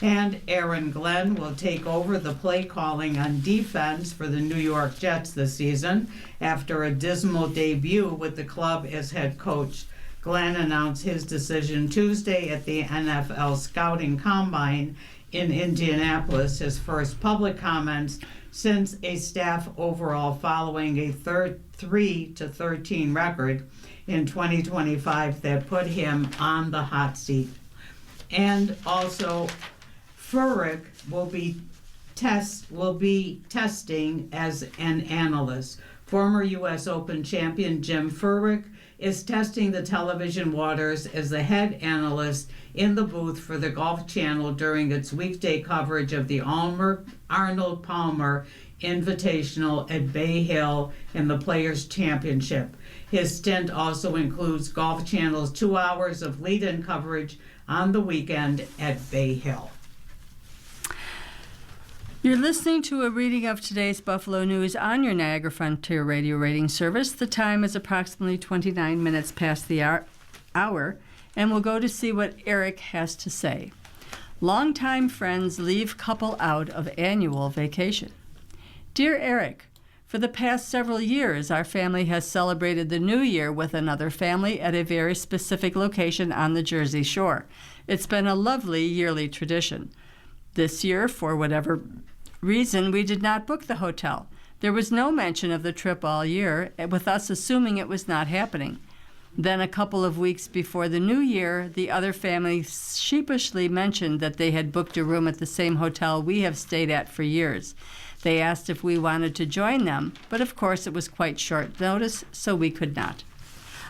And Aaron Glenn will take over the play calling on defense for the New York Jets this season after a dismal debut with the club as head coach. Glenn announced his decision Tuesday at the NFL Scouting Combine in Indianapolis, his first public comments since a staff overall following a 3-13 record in 2025 that put him on the hot seat. And also, Furyk will be testing as an analyst. Former U.S. Open champion Jim Furyk is testing the television waters as the head analyst in the booth for the Golf Channel during its weekday coverage of the Arnold Palmer Invitational at Bay Hill in the Players' Championship. His stint also includes Golf Channel's 2 hours of lead-in coverage on the weekend at Bay Hill. You're listening to a reading of today's Buffalo News on your Niagara Frontier Radio rating service. The time is approximately 29 minutes past the hour, and we'll go to see what Eric has to say. Longtime friends leave couple out of annual vacation. Dear Eric, for the past several years, our family has celebrated the New Year with another family at a very specific location on the Jersey Shore. It's been a lovely yearly tradition. This year, for whatever reason, we did not book the hotel. There was no mention of the trip all year, with us assuming it was not happening. Then, a couple of weeks before the New Year, the other family sheepishly mentioned that they had booked a room at the same hotel we have stayed at for years. They asked if we wanted to join them, but of course it was quite short notice, so we could not.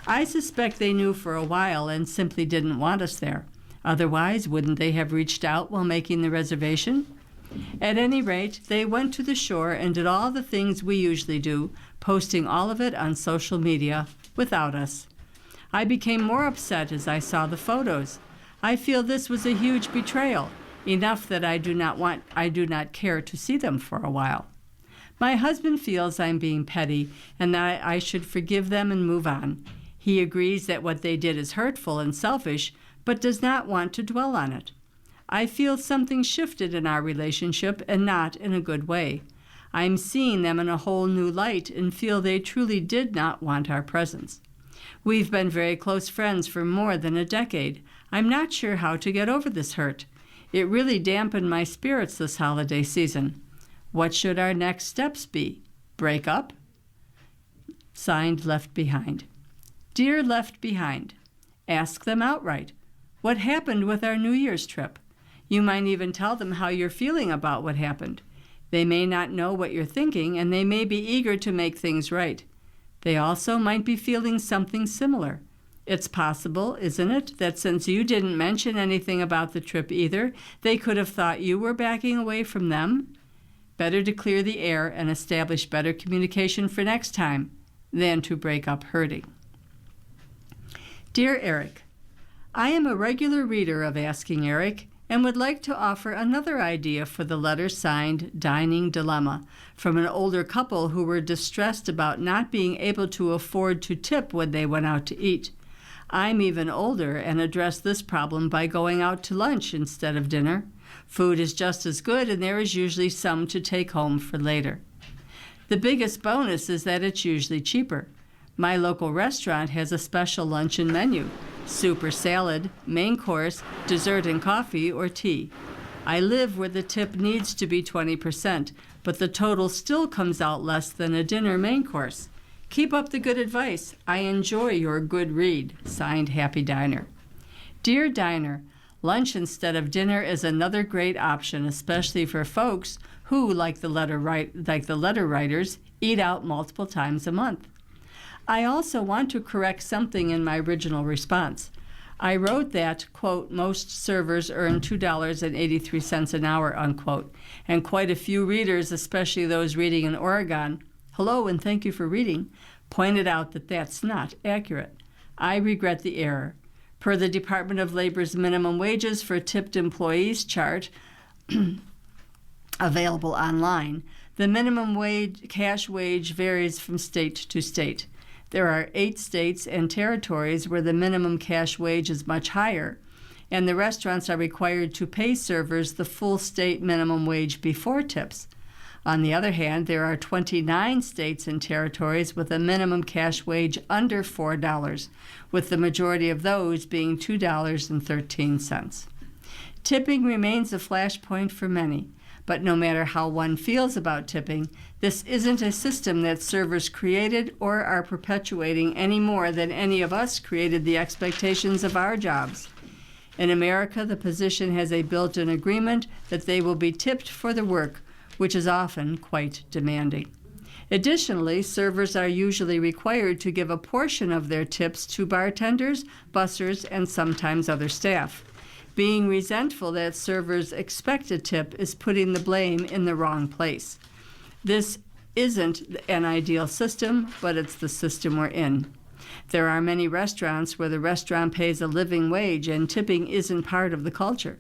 I suspect they knew for a while and simply didn't want us there. Otherwise, wouldn't they have reached out while making the reservation? At any rate, they went to the shore and did all the things we usually do, posting all of it on social media without us. I became more upset as I saw the photos. I feel this was a huge betrayal, enough that I do not care to see them for a while. My husband feels I'm being petty and that I should forgive them and move on. He agrees that what they did is hurtful and selfish, but does not want to dwell on it. I feel something shifted in our relationship and not in a good way. I'm seeing them in a whole new light and feel they truly did not want our presence. We've been very close friends for more than a decade. I'm not sure how to get over this hurt. It really dampened my spirits this holiday season. What should our next steps be? Break up? Signed, Left Behind. Dear Left Behind, ask them outright. What happened with our New Year's trip? You might even tell them how you're feeling about what happened. They may not know what you're thinking, and they may be eager to make things right. They also might be feeling something similar. It's possible, isn't it, that since you didn't mention anything about the trip either, they could have thought you were backing away from them? Better to clear the air and establish better communication for next time than to break up hurting. Dear Eric, I am a regular reader of Asking Eric and would like to offer another idea for the letter signed Dining Dilemma from an older couple who were distressed about not being able to afford to tip when they went out to eat. I'm even older and address this problem by going out to lunch instead of dinner. Food is just as good, and there is usually some to take home for later. The biggest bonus is that it's usually cheaper. My local restaurant has a special luncheon menu: soup or salad, main course, dessert and coffee or tea. I live where the tip needs to be 20%, but the total still comes out less than a dinner main course. Keep up the good advice. I enjoy your good read. Signed, Happy Diner. Dear Diner, lunch instead of dinner is another great option, especially for folks who, like the letter writers, eat out multiple times a month. I also want to correct something in my original response. I wrote that, quote, most servers earn $2.83 an hour, unquote, and quite a few readers, especially those reading in Oregon, hello and thank you for reading, pointed out that that's not accurate. I regret the error. Per the Department of Labor's minimum wages for tipped employees chart available online, the minimum cash wage varies from state to state. There are 8 states and territories where the minimum cash wage is much higher, and the restaurants are required to pay servers the full state minimum wage before tips. On the other hand, there are 29 states and territories with a minimum cash wage under $4, with the majority of those being $2.13. Tipping remains a flashpoint for many, but no matter how one feels about tipping, this isn't a system that servers created or are perpetuating any more than any of us created the expectations of our jobs. In America, the position has a built-in agreement that they will be tipped for the work, which is often quite demanding. Additionally, servers are usually required to give a portion of their tips to bartenders, bussers, and sometimes other staff. Being resentful that servers expect a tip is putting the blame in the wrong place. This isn't an ideal system, but it's the system we're in. There are many restaurants where the restaurant pays a living wage and tipping isn't part of the culture.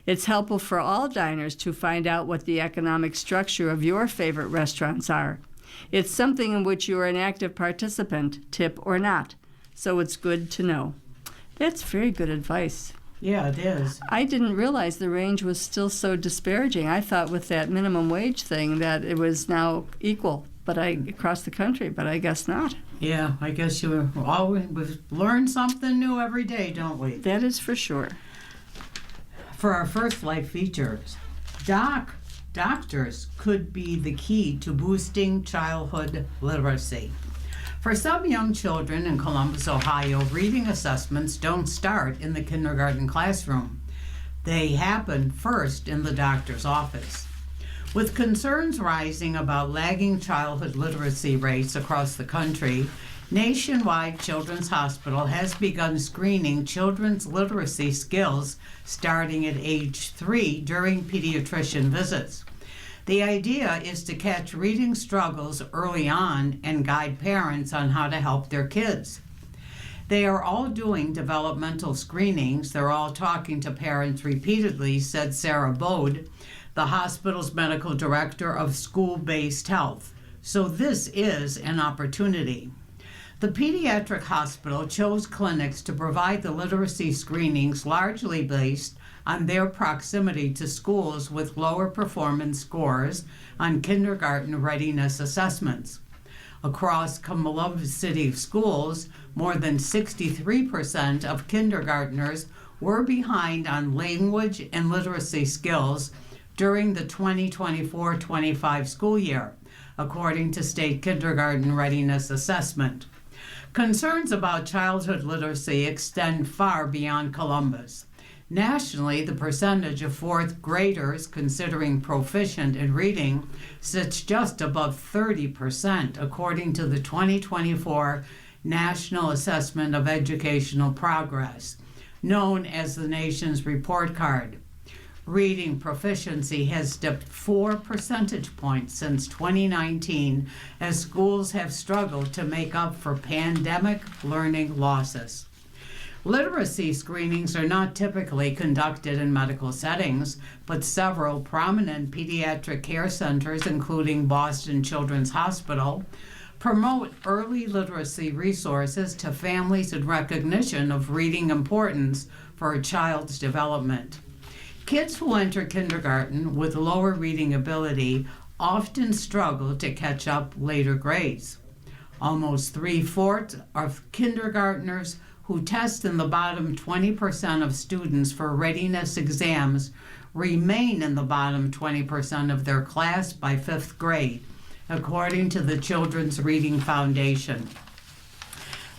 It's helpful for all diners to find out what the economic structure of your favorite restaurants are. It's something in which you are an active participant, tip or not, so it's good to know. That's very good advice. Yeah, it is. I didn't realize the range was still so disparaging. I thought with that minimum wage thing that it was now equal, across the country, but I guess not. Yeah, I guess we learn something new every day, don't we? That is for sure. For our first life features, doctors could be the key to boosting childhood literacy. For some young children in Columbus, Ohio, reading assessments don't start in the kindergarten classroom. They happen first in the doctor's office. With concerns rising about lagging childhood literacy rates across the country, Nationwide Children's Hospital has begun screening children's literacy skills starting at age 3 during pediatrician visits. The idea is to catch reading struggles early on and guide parents on how to help their kids. They are all doing developmental screenings. They're all talking to parents repeatedly, said Sarah Bode, the hospital's medical director of school-based health. So this is an opportunity. The pediatric hospital chose clinics to provide the literacy screenings largely based on their proximity to schools with lower performance scores on kindergarten readiness assessments. Across Columbus City schools, more than 63% of kindergartners were behind on language and literacy skills during the 2024-25 school year, according to State Kindergarten Readiness Assessment. Concerns about childhood literacy extend far beyond Columbus. Nationally, the percentage of fourth graders considering proficient in reading sits just above 30%, according to the 2024 National Assessment of Educational Progress, known as the nation's report card. Reading proficiency has dipped 4 percentage points since 2019 as schools have struggled to make up for pandemic learning losses. Literacy screenings are not typically conducted in medical settings, but several prominent pediatric care centers, including Boston Children's Hospital, promote early literacy resources to families in recognition of reading importance for a child's development. Kids who enter kindergarten with lower reading ability often struggle to catch up later grades. Almost 3/4 of kindergartners who test in the bottom 20% of students for readiness exams remain in the bottom 20% of their class by 5th grade, according to the Children's Reading Foundation.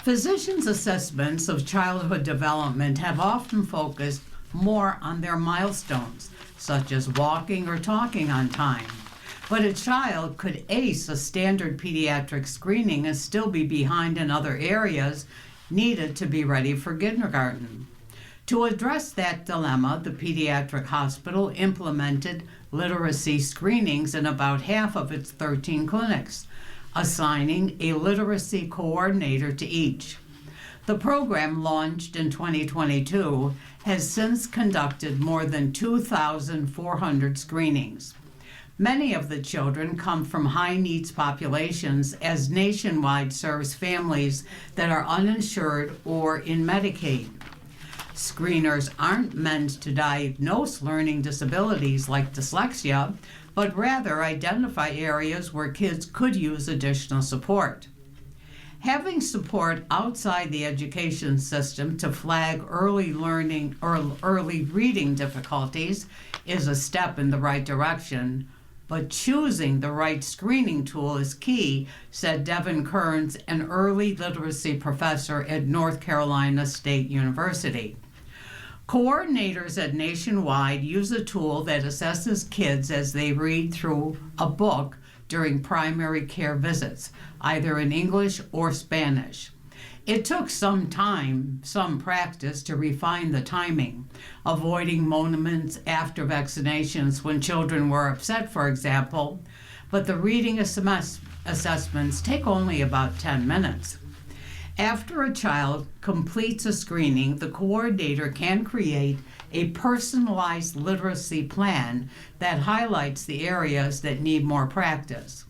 Physicians' assessments of childhood development have often focused more on their milestones, such as walking or talking on time. But a child could ace a standard pediatric screening and still be behind in other areas needed to be ready for kindergarten. To address that dilemma, the pediatric hospital implemented literacy screenings in about half of its 13 clinics, assigning a literacy coordinator to each. The program, launched in 2022, has since conducted more than 2,400 screenings. Many of the children come from high-needs populations, as Nationwide serves families that are uninsured or in Medicaid. Screeners aren't meant to diagnose learning disabilities like dyslexia, but rather identify areas where kids could use additional support. Having support outside the education system to flag early learning or early reading difficulties is a step in the right direction, but choosing the right screening tool is key, said Devin Kearns, an early literacy professor at North Carolina State University. Coordinators at Nationwide use a tool that assesses kids as they read through a book during primary care visits, either in English or Spanish. It took some time, some practice to refine the timing, avoiding moments after vaccinations when children were upset, for example, but the reading assessments take only about 10 minutes. After a child completes a screening, the coordinator can create a personalized literacy plan that highlights the areas that need more practice.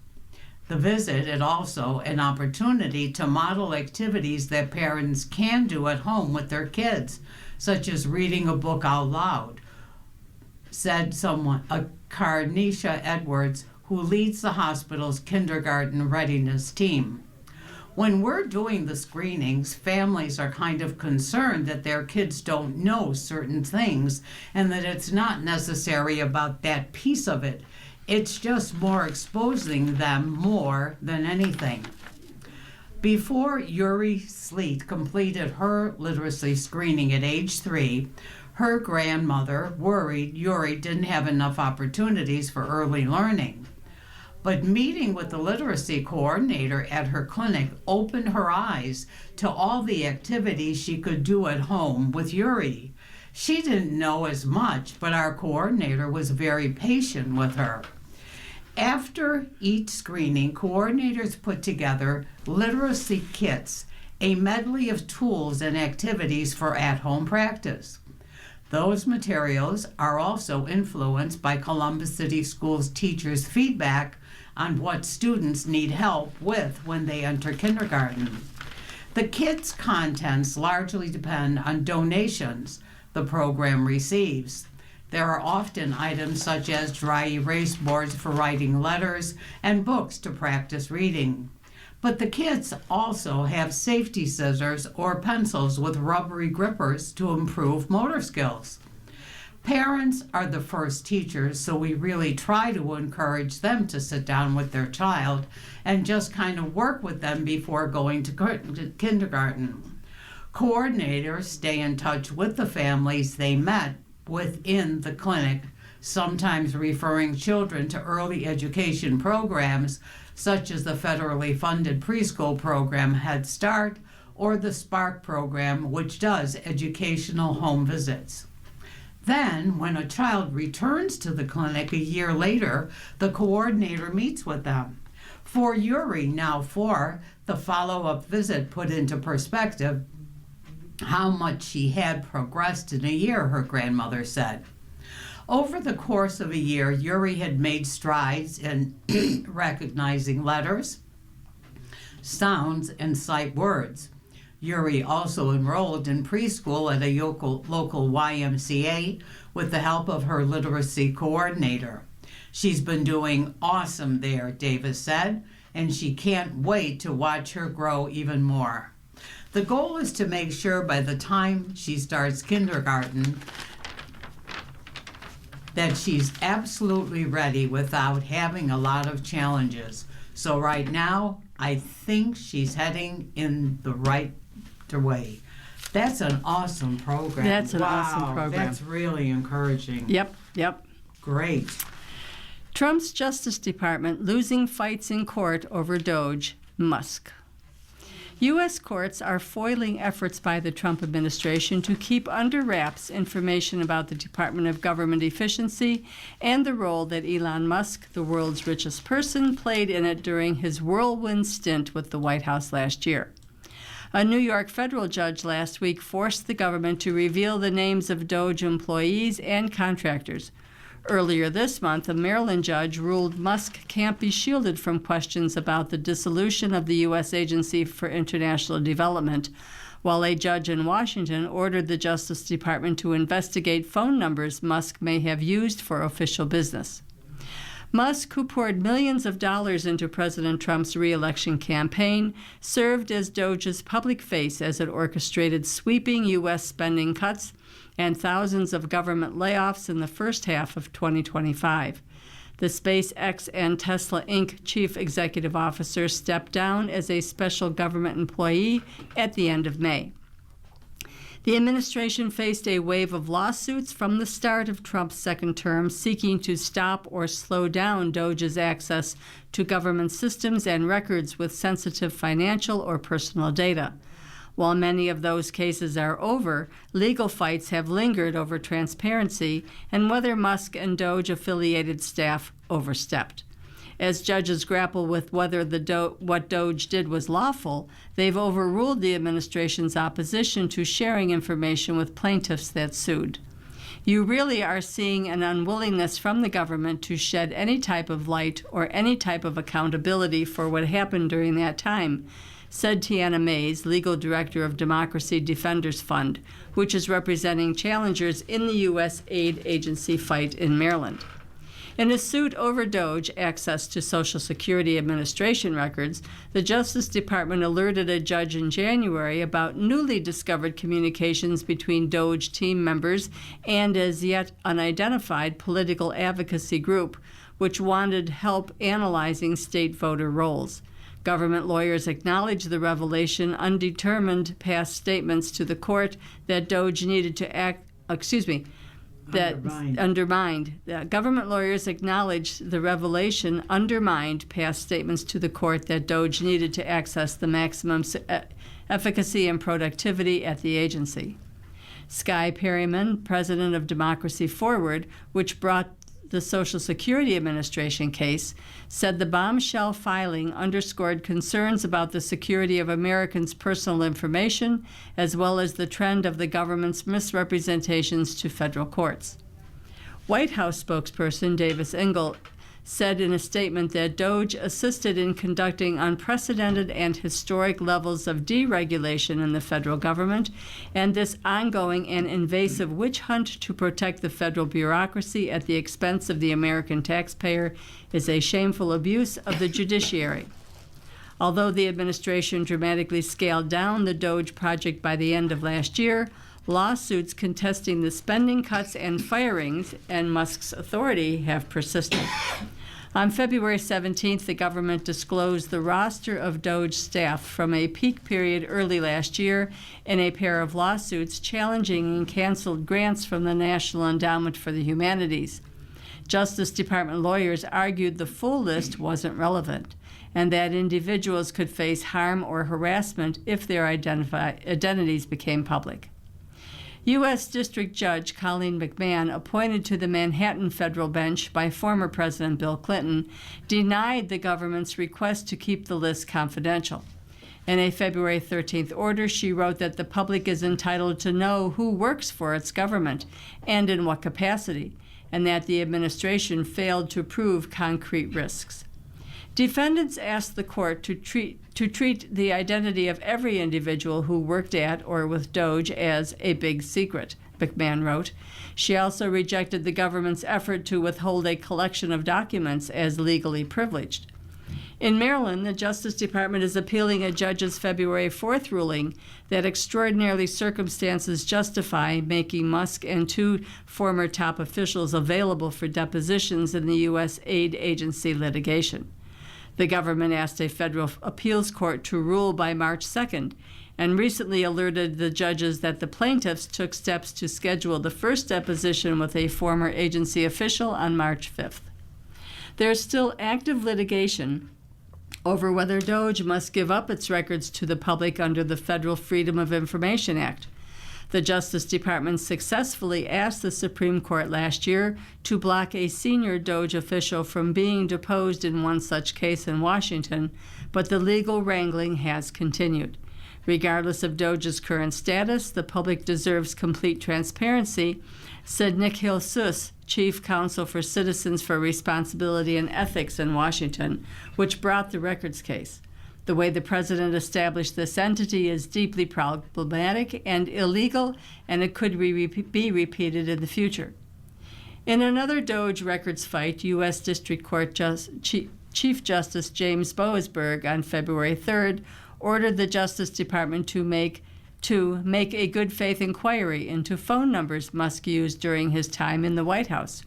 The visit is also an opportunity to model activities that parents can do at home with their kids, such as reading a book out loud, said Carnisha Edwards, who leads the hospital's kindergarten readiness team. When we're doing the screenings, families are kind of concerned that their kids don't know certain things and that it's not necessary about that piece of it. It's just more exposing them more than anything. Before Yuri Sleet completed her literacy screening at age 3, her grandmother worried Yuri didn't have enough opportunities for early learning. But meeting with the literacy coordinator at her clinic opened her eyes to all the activities she could do at home with Yuri. She didn't know as much, but our coordinator was very patient with her. After each screening, coordinators put together literacy kits, a medley of tools and activities for at-home practice. Those materials are also influenced by Columbus City Schools teachers' feedback on what students need help with when they enter kindergarten. The kit's contents largely depend on donations the program receives. There are often items such as dry erase boards for writing letters and books to practice reading. But the kits also have safety scissors or pencils with rubbery grippers to improve motor skills. Parents are the first teachers, so we really try to encourage them to sit down with their child and just kind of work with them before going to kindergarten. Coordinators stay in touch with the families they met within the clinic, sometimes referring children to early education programs such as the federally funded preschool program Head Start or the Spark program, which does educational home visits. Then, when a child returns to the clinic a year later, the coordinator meets with them. For Yuri, now 4, the follow-up visit put into perspective how much she had progressed in a year, her grandmother said. Over the course of a year, Yuri had made strides in recognizing letters, sounds, and sight words. Yuri also enrolled in preschool at a local YMCA with the help of her literacy coordinator. She's been doing awesome there, Davis said, and she can't wait to watch her grow even more. The goal is to make sure by the time she starts kindergarten that she's absolutely ready without having a lot of challenges. So right now, I think she's heading in the right way. That's an awesome program. That's an awesome program. That's really encouraging. Yep. Great. Trump's Justice Department losing fights in court over Doge, Musk. U.S. courts are foiling efforts by the Trump administration to keep under wraps information about the Department of Government Efficiency and the role that Elon Musk, the world's richest person, played in it during his whirlwind stint with the White House last year. A New York federal judge last week forced the government to reveal the names of Doge employees and contractors. Earlier this month, a Maryland judge ruled Musk can't be shielded from questions about the dissolution of the U.S. Agency for International Development, while a judge in Washington ordered the Justice Department to investigate phone numbers Musk may have used for official business. Musk, who poured millions of dollars into President Trump's re-election campaign, served as Doge's public face as it orchestrated sweeping U.S. spending cuts and thousands of government layoffs in the first half of 2025. The SpaceX and Tesla Inc. chief executive officer stepped down as a special government employee at the end of May. The administration faced a wave of lawsuits from the start of Trump's second term seeking to stop or slow down Doge's access to government systems and records with sensitive financial or personal data. While many of those cases are over, legal fights have lingered over transparency and whether Musk and Doge-affiliated staff overstepped. As judges grapple with whether what Doge did was lawful, they've overruled the administration's opposition to sharing information with plaintiffs that sued. You really are seeing an unwillingness from the government to shed any type of light or any type of accountability for what happened during that time, said Tiana Mays, legal director of Democracy Defenders Fund, which is representing challengers in the U.S. aid agency fight in Maryland. In a suit over Doge access to Social Security Administration records, the Justice Department alerted a judge in January about newly discovered communications between Doge team members and as yet unidentified political advocacy group, which wanted help analyzing state voter rolls. Government lawyers acknowledged the revelation undetermined past statements to the court that Doge needed to undermined. Government lawyers acknowledged the revelation undermined past statements to the court that Doge needed to access the maximum efficacy and productivity at the agency. Sky Perryman, president of Democracy Forward, which brought the Social Security Administration case, said the bombshell filing underscored concerns about the security of Americans' personal information, as well as the trend of the government's misrepresentations to federal courts. White House spokesperson Davis Engel said in a statement that Doge assisted in conducting unprecedented and historic levels of deregulation in the federal government, and this ongoing and invasive witch hunt to protect the federal bureaucracy at the expense of the American taxpayer is a shameful abuse of the judiciary. Although the administration dramatically scaled down the Doge project by the end of last year, lawsuits contesting the spending cuts and firings and Musk's authority have persisted. On February 17th, the government disclosed the roster of Doge staff from a peak period early last year in a pair of lawsuits challenging and canceled grants from the National Endowment for the Humanities. Justice Department lawyers argued the full list wasn't relevant and that individuals could face harm or harassment if their identities became public. U.S. District Judge Colleen McMahon, appointed to the Manhattan Federal Bench by former President Bill Clinton, denied the government's request to keep the list confidential. In a February 13th order, she wrote that the public is entitled to know who works for its government and in what capacity, and that the administration failed to prove concrete risks. Defendants asked the court to treat the identity of every individual who worked at or with Doge as a big secret, McMahon wrote. She also rejected the government's effort to withhold a collection of documents as legally privileged. In Maryland, the Justice Department is appealing a judge's February 4th ruling that extraordinary circumstances justify making Musk and two former top officials available for depositions in the U.S. aid agency litigation. The government asked a federal appeals court to rule by March 2nd and recently alerted the judges that the plaintiffs took steps to schedule the first deposition with a former agency official on March 5th. There is still active litigation over whether Doge must give up its records to the public under the Federal Freedom of Information Act. The Justice Department successfully asked the Supreme Court last year to block a senior Doge official from being deposed in one such case in Washington, but the legal wrangling has continued. Regardless of Doge's current status, the public deserves complete transparency, said Nick Hill-Suss, Chief Counsel for Citizens for Responsibility and Ethics in Washington, which brought the records case. The way the president established this entity is deeply problematic and illegal, and it could be repeated in the future. In another Doge records fight, U.S. District Court Chief Justice James Boasberg on February 3rd ordered the Justice Department to make a good faith inquiry into phone numbers Musk used during his time in the White House.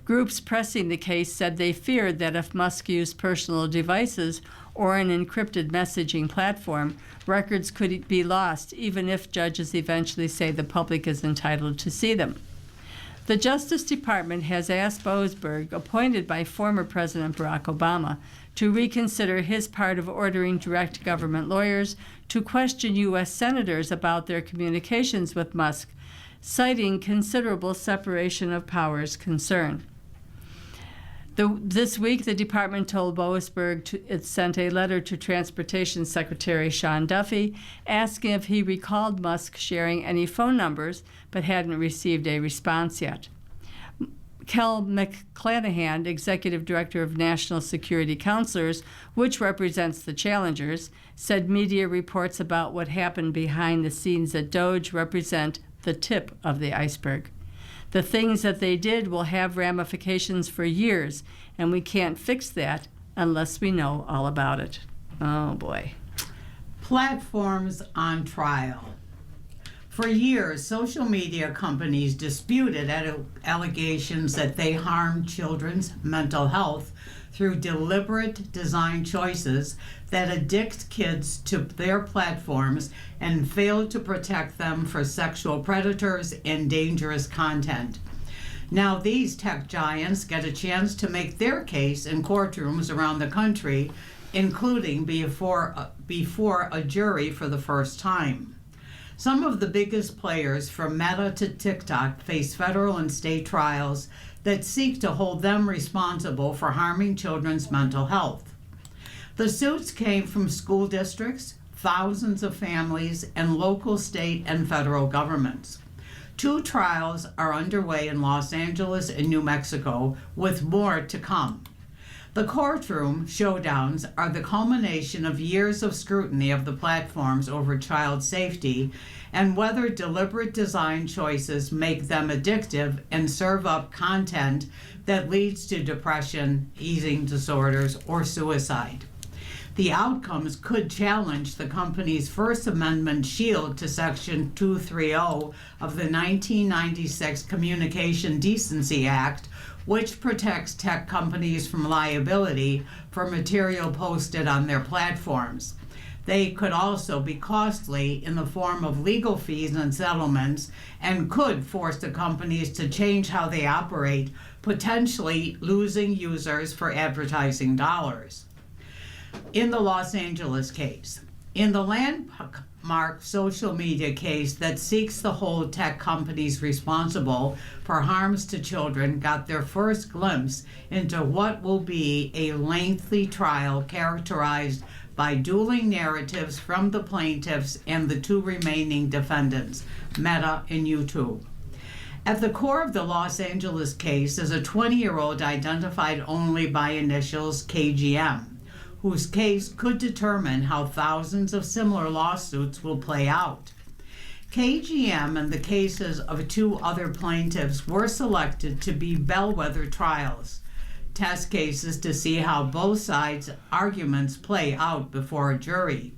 Groups pressing the case said they feared that if Musk used personal devices or an encrypted messaging platform, records could be lost, even if judges eventually say the public is entitled to see them. The Justice Department has asked Boasberg, appointed by former President Barack Obama, to reconsider his part of ordering direct government lawyers to question U.S. senators about their communications with Musk, citing considerable separation of powers concern. This week, the department told Boasberg it sent a letter to Transportation Secretary Sean Duffy asking if he recalled Musk sharing any phone numbers, but hadn't received a response yet. Kel McClanahan, Executive Director of National Security Counselors, which represents the challengers, said media reports about what happened behind the scenes at DOGE represent the tip of the iceberg. The things that they did will have ramifications for years, and we can't fix that unless we know all about it. Oh, boy. Platforms on trial. For years, social media companies disputed allegations that they harm children's mental health through deliberate design choices that addict kids to their platforms and fail to protect them for sexual predators and dangerous content. Now these tech giants get a chance to make their case in courtrooms around the country, including before a jury for the first time. Some of the biggest players, from Meta to TikTok, face federal and state trials that seek to hold them responsible for harming children's mental health. The suits came from school districts, thousands of families, and local, state, and federal governments. 2 trials are underway in Los Angeles and New Mexico, with more to come. The courtroom showdowns are the culmination of years of scrutiny of the platforms over child safety and whether deliberate design choices make them addictive and serve up content that leads to depression, eating disorders, or suicide. The outcomes could challenge the company's First Amendment shield to Section 230 of the 1996 Communication Decency Act, which protects tech companies from liability for material posted on their platforms. They could also be costly in the form of legal fees and settlements, and could force the companies to change how they operate, potentially losing users for advertising dollars. In the Los Angeles case, in the landmark social media case that seeks to hold tech companies responsible for harms to children, got their first glimpse into what will be a lengthy trial characterized by dueling narratives from the plaintiffs and the 2 remaining defendants, Meta and YouTube. At the core of the Los Angeles case is a 20-year-old identified only by initials KGM, whose case could determine how thousands of similar lawsuits will play out. KGM and the cases of 2 other plaintiffs were selected to be bellwether trials, test cases to see how both sides' arguments play out before a jury.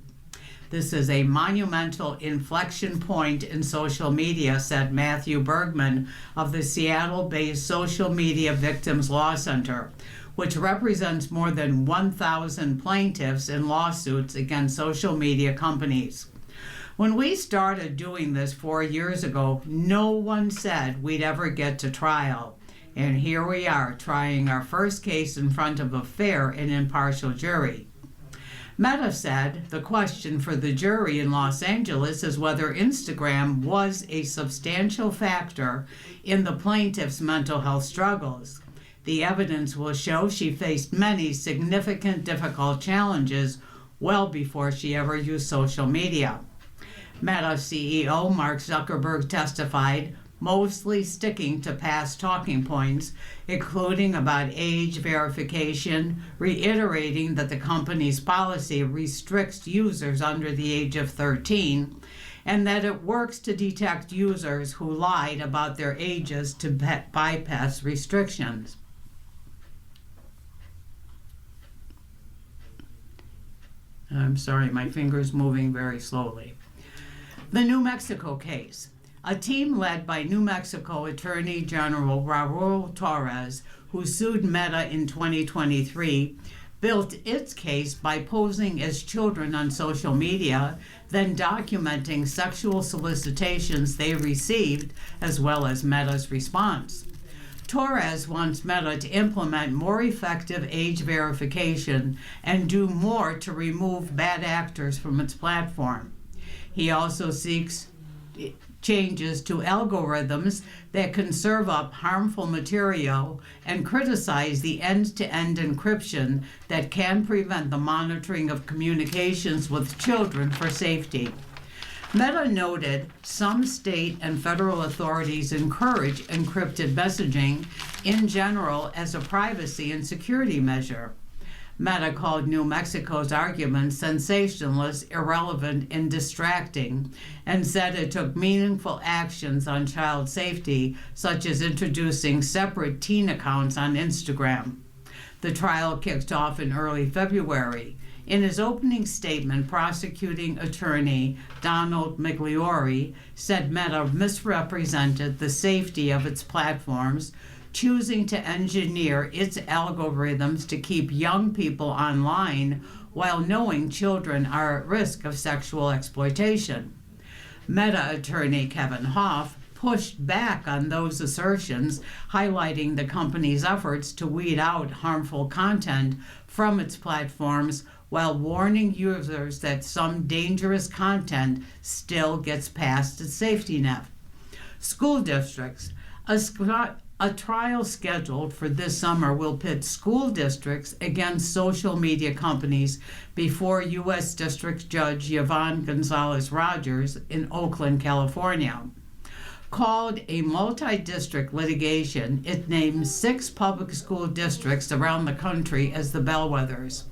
This is a monumental inflection point in social media, said Matthew Bergman of the Seattle-based Social Media Victims Law Center, which represents more than 1,000 plaintiffs in lawsuits against social media companies. When we started doing this 4 years ago, no one said we'd ever get to trial. And here we are, trying our first case in front of a fair and impartial jury. Meta said the question for the jury in Los Angeles is whether Instagram was a substantial factor in the plaintiff's mental health struggles. The evidence will show she faced many significant difficult challenges well before she ever used social media. Meta CEO Mark Zuckerberg testified, mostly sticking to past talking points, including about age verification, reiterating that the company's policy restricts users under the age of 13, and that it works to detect users who lied about their ages to bypass restrictions. I'm sorry, my finger's moving very slowly. The New Mexico case. A team led by New Mexico Attorney General Raul Torres, who sued Meta in 2023, built its case by posing as children on social media, then documenting sexual solicitations they received, as well as Meta's response. Torres wants Meta to implement more effective age verification and do more to remove bad actors from its platform. He also seeks changes to algorithms that can serve up harmful material and criticize the end-to-end encryption that can prevent the monitoring of communications with children for safety. Meta noted some state and federal authorities encourage encrypted messaging in general as a privacy and security measure. Meta called New Mexico's argument sensationalist, irrelevant, and distracting, and said it took meaningful actions on child safety, such as introducing separate teen accounts on Instagram. The trial kicked off in early February. In his opening statement, prosecuting attorney Donald Migliore said Meta misrepresented the safety of its platforms, choosing to engineer its algorithms to keep young people online while knowing children are at risk of sexual exploitation. Meta attorney Kevin Hoff pushed back on those assertions, highlighting the company's efforts to weed out harmful content from its platforms while warning users that some dangerous content still gets past its safety net. School districts. A trial scheduled for this summer will pit school districts against social media companies before U.S. District Judge Yvonne Gonzalez-Rogers in Oakland, California. Called a multi-district litigation, it names 6 public school districts around the country as the bellwethers.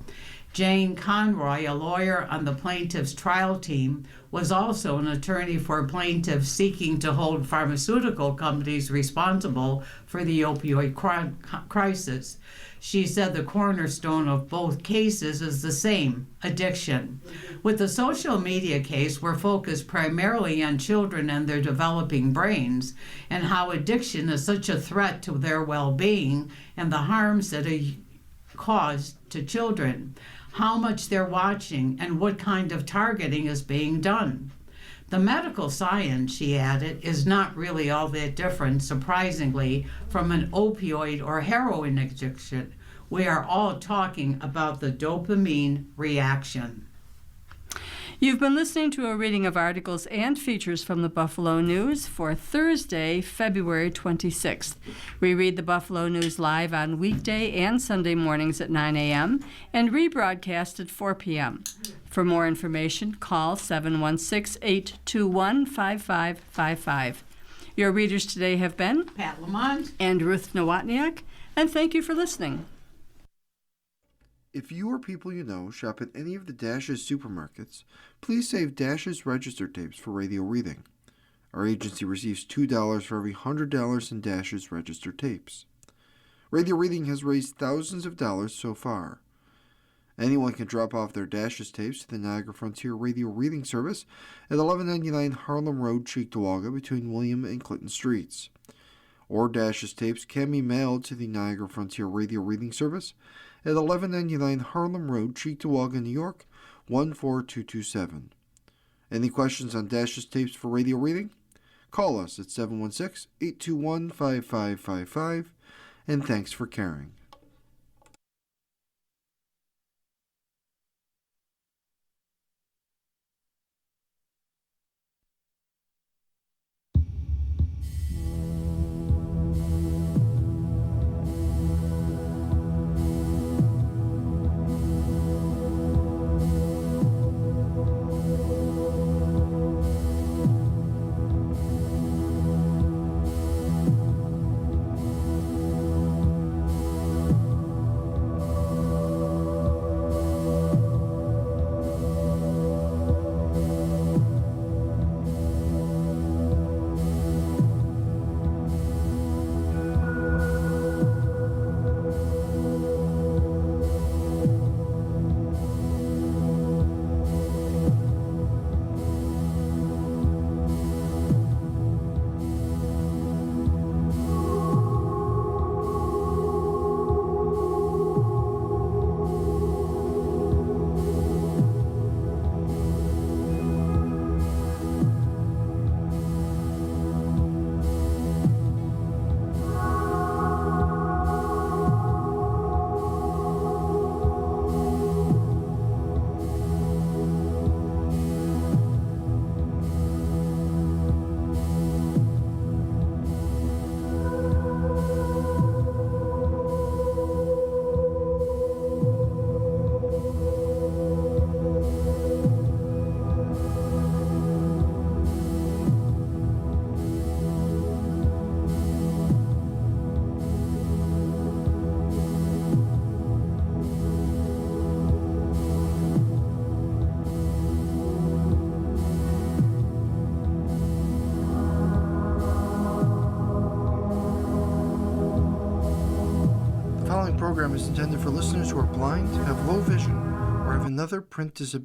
Jane Conroy, a lawyer on the plaintiff's trial team, was also an attorney for plaintiffs seeking to hold pharmaceutical companies responsible for the opioid crisis. She said the cornerstone of both cases is the same: addiction. With the social media case, we're focused primarily on children and their developing brains, and how addiction is such a threat to their well-being and the harms that are caused to children, how much they're watching, and what kind of targeting is being done. The medical science, she added, is not really all that different, surprisingly, from an opioid or heroin addiction. We are all talking about the dopamine reaction. You've been listening to a reading of articles and features from the Buffalo News for Thursday, February 26th. We read the Buffalo News live on weekday and Sunday mornings at 9 a.m. and rebroadcast at 4 p.m. For more information, call 716-821-5555. Your readers today have been Pat Lamont and Ruth Nowotniak, and thank you for listening. If you or people you know shop at any of the Dash's supermarkets, please save Dash's register tapes for Radio Reading. Our agency receives $2 for every $100 in Dash's register tapes. Radio Reading has raised thousands of dollars so far. Anyone can drop off their Dash's tapes to the Niagara Frontier Radio Reading Service at 1199 Harlem Road, Cheektowaga, between William and Clinton Streets. Or Dash's tapes can be mailed to the Niagara Frontier Radio Reading Service at 1199 Harlem Road, Cheektowaga, New York, 14227. Any questions on Dash's tapes for Radio Reading? Call us at 716-821-5555, and thanks for caring. program is intended for listeners who are blind, have low vision, or have another print disability.